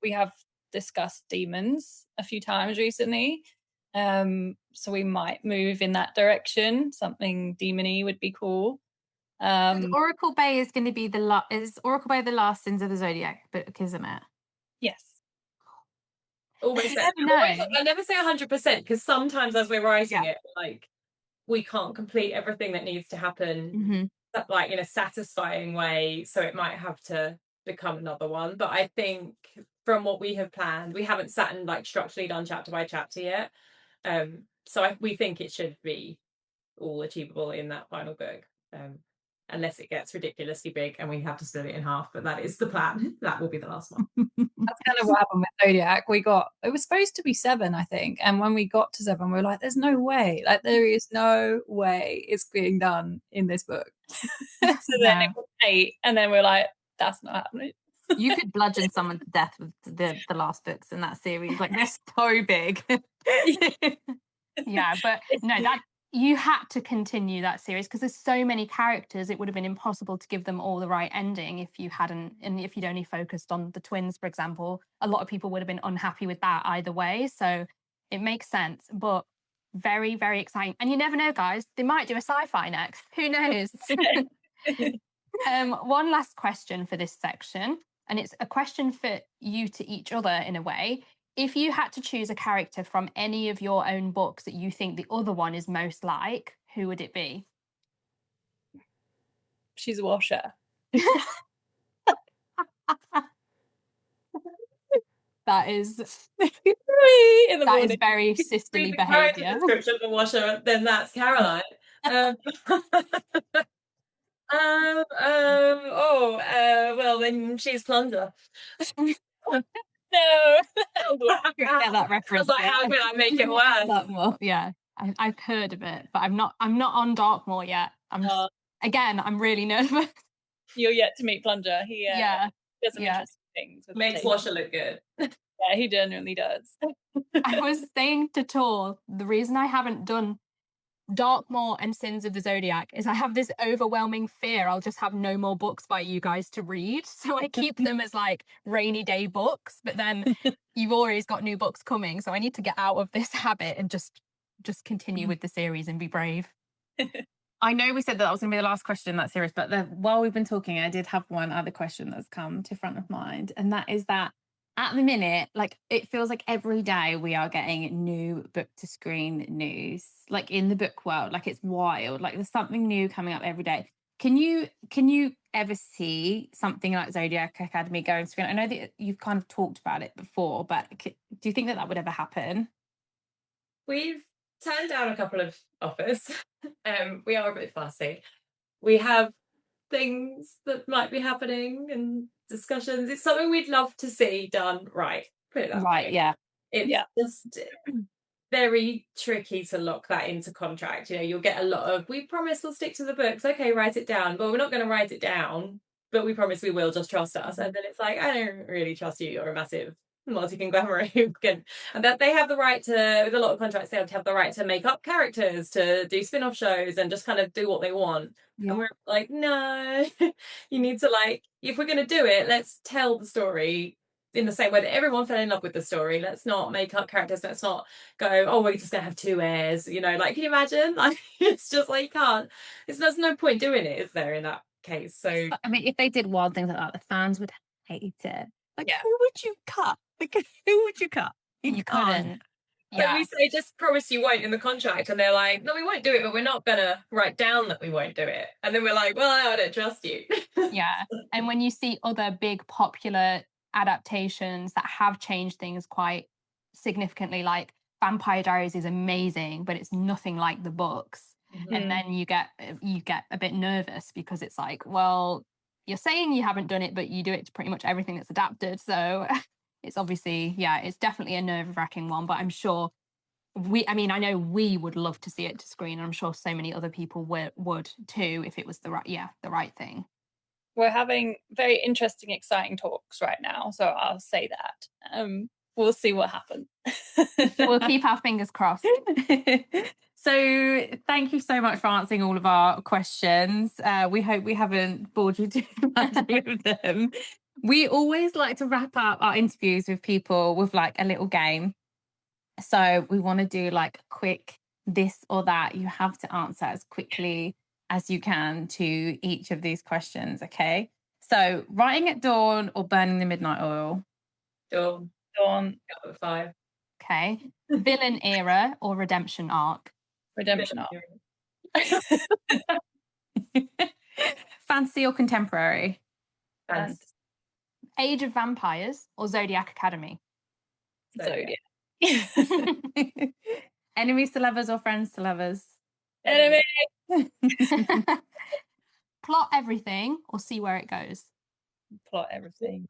We have discussed demons a few times recently. So we might move in that direction. Something demony would be cool. Oracle Bay is going to be is Oracle Bay the last Sins of the Zodiac book, isn't it? Yes. Almost. You never know. I never say 100% because sometimes as we're writing it, like we can't complete everything that needs to happen, like in a satisfying way. So it might have to become another one. But I think from what we have planned, we haven't sat and like structurally done chapter by chapter yet. So we think it should be all achievable in that final book, unless it gets ridiculously big and we have to split it in half. But that is the plan. That will be the last one. That's kind of what happened with Zodiac. It was supposed to be 7, I think, and when we got to 7, we were like, "There's no way! Like, there is no way it's being done in this book." So then it was 8, and then we're like, "That's not happening." You could bludgeon someone to death with the last books in that series. Like, they're so big. Yeah, but no, that you had to continue that series because there's so many characters. It would have been impossible to give them all the right ending if you hadn't, and if you'd only focused on the twins, for example. A lot of people would have been unhappy with that either way. So it makes sense, but very, very exciting. And you never know, guys, they might do a sci-fi next. Who knows? One last question for this section, and it's a question for you to each other in a way. If you had to choose a character from any of your own books that you think the other one is most like, who would it be? She's a washer. That is in the that morning. is very sisterly Read the character behaviour. description of the washer, then that's Caroline. Well, then she's Plunger. No. Get that I was reference. like, how can I make it worse? Darkmoor, yeah, I've heard of it, but I'm not on Darkmoor yet. I'm really nervous. You're yet to meet Plunger. He does some interesting things. Makes Washer look good. Yeah, he genuinely does. I was saying to Tor, the reason I haven't done Darkmoor and Sins of the Zodiac is I have this overwhelming fear I'll just have no more books by you guys to read. So I keep them as like rainy day books, but then you've always got new books coming. So I need to get out of this habit and just continue with the series and be brave. I know we said that was going to be the last question in that series, but while we've been talking, I did have one other question that's come to front of mind, and that is that at the minute, like, it feels like every day we are getting new book to screen news, like in the book world. Like, it's wild. Like, there's something new coming up every day. Can you ever see something like Zodiac Academy going to screen? I know that you've kind of talked about it before, but do you think that would ever happen? We've turned down a couple of offers. We are a bit fussy. We have things that might be happening and discussions. It's something we'd love to see done right. Put it that way. Yeah. It's just very tricky to lock that into contract. You know, you'll get a lot of, we promise we'll stick to the books. Okay, write it down. But we're not going to write it down, but we promise we will. Just trust us. And then it's like, I don't really trust you. You're a massive multi-conglomerate who can, and that they have the right to, with a lot of contracts, they have the right to make up characters, to do spin-off shows and just kind of do what they want. And we're like, no, you need to, like, if we're going to do it, let's tell the story in the same way that everyone fell in love with the story. Let's not make up characters. Let's not go, oh, we're just going to have 2 heirs, you know, like, can you imagine? Like, it's just like, you can't, there's no point doing it, is there, in that case? So I mean, if they did wild things like that, the fans would hate it. Like, who would you cut? Like, who would you cut? You can't. So we say, just promise you won't in the contract. And they're like, no, we won't do it, but we're not going to write down that we won't do it. And then we're like, well, I don't trust you. Yeah. And when you see other big popular adaptations that have changed things quite significantly, like Vampire Diaries is amazing, but it's nothing like the books. And then you get a bit nervous because it's like, well, you're saying you haven't done it, but you do it to pretty much everything that's adapted. So it's obviously, it's definitely a nerve-wracking one, but I'm sure I know we would love to see it to screen, and I'm sure so many other people would too if it was the right thing. We're having very interesting, exciting talks right now, so I'll say that. We'll see what happens. We'll keep our fingers crossed. So thank you so much for answering all of our questions. We hope we haven't bored you too much with them. We always like to wrap up our interviews with people with like a little game. So we want to do like a quick this or that. You have to answer as quickly as you can to each of these questions, okay? So writing at dawn or burning the midnight oil? Dawn. Dawn. Got 5. Okay. Villain era or redemption arc? Redemption arc. Fantasy or contemporary? Fantasy. Age of Vampires or Zodiac Academy? Zodiac. Enemies to lovers or friends to lovers? Enemy. Plot everything or see where it goes? Plot everything.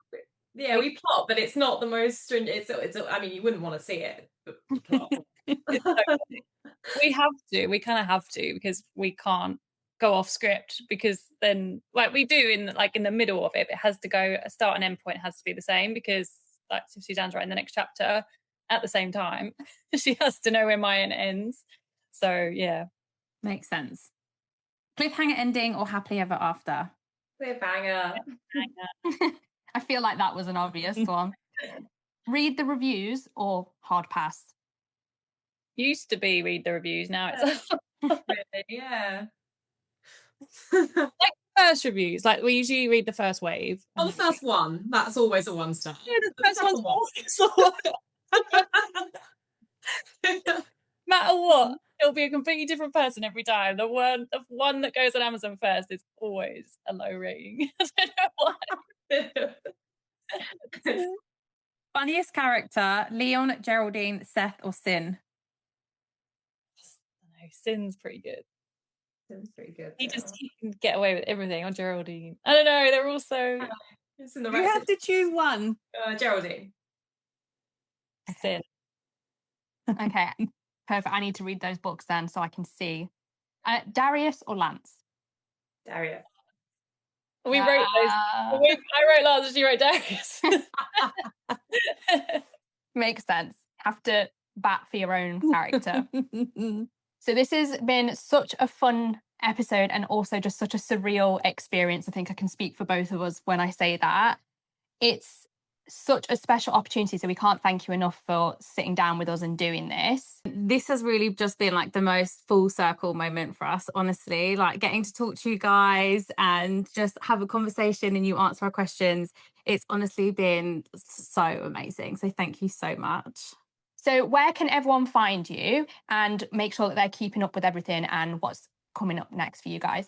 Yeah, we plot, but it's not the most stringent. I mean, you wouldn't want to see it, but we plot. We have to. We kind of have to, because we can't go off script, because then, like we do in the middle of it, it has to go, a start and end point has to be the same, because like if Suzanne's writing the next chapter at the same time, she has to know where mine ends. So yeah. Makes sense. Cliffhanger ending or happily ever after? Cliffhanger. I feel like that was an obvious one. Read the reviews or hard pass? Used to be read the reviews, now it's Yeah. like first reviews. Like we usually read the first wave. Oh, the first one. That's always a 1-star. Yeah, the first one's always no matter what, it'll be a completely different person every time. The one that goes on Amazon first is always a low rating. I don't know why. Funniest character, Leon, Geraldine, Seth or Sin? I don't know, Sin's pretty good. Sin's pretty good. He can get away with everything. On Geraldine, I don't know, they're all so... It's in the You have to choose one. Geraldine. Sin. Okay, perfect. I need to read those books then so I can see. Darius or Lance? Darius. We wrote those. I wrote Lance and she wrote Darius. Makes sense. Have to bat for your own character. So this has been such a fun episode and also just such a surreal experience. I think I can speak for both of us when I say that. It's such a special opportunity, so we can't thank you enough for sitting down with us and doing this. This has really just been like the most full circle moment for us, honestly, like getting to talk to you guys and just have a conversation and you answer our questions. It's honestly been so amazing. So thank you so much. So where can everyone find you and make sure that they're keeping up with everything and what's coming up next for you guys?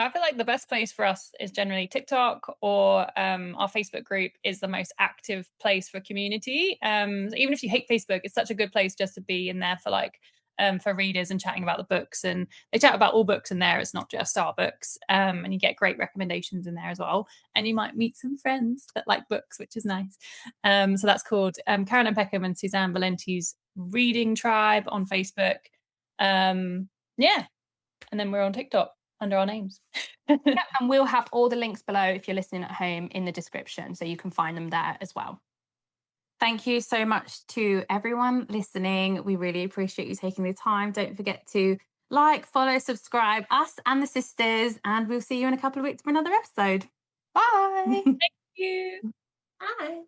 I feel like the best place for us is generally TikTok, or our Facebook group is the most active place for community. Even if you hate Facebook, it's such a good place just to be in there for readers and chatting about the books. And they chat about all books in there. It's not just our books. And you get great recommendations in there as well. And you might meet some friends that like books, which is nice. So that's called Caroline Peckham and Susanne Valenti's Reading Tribe on Facebook. Yeah. And then we're on TikTok under our names. Yep, and we'll have all the links below if you're listening at home in the description, so you can find them there as well. Thank you so much to everyone listening. We really appreciate you taking the time. Don't forget to like, follow, subscribe, us and the sisters, and we'll see you in a couple of weeks for another episode. Bye. Thank you. Bye.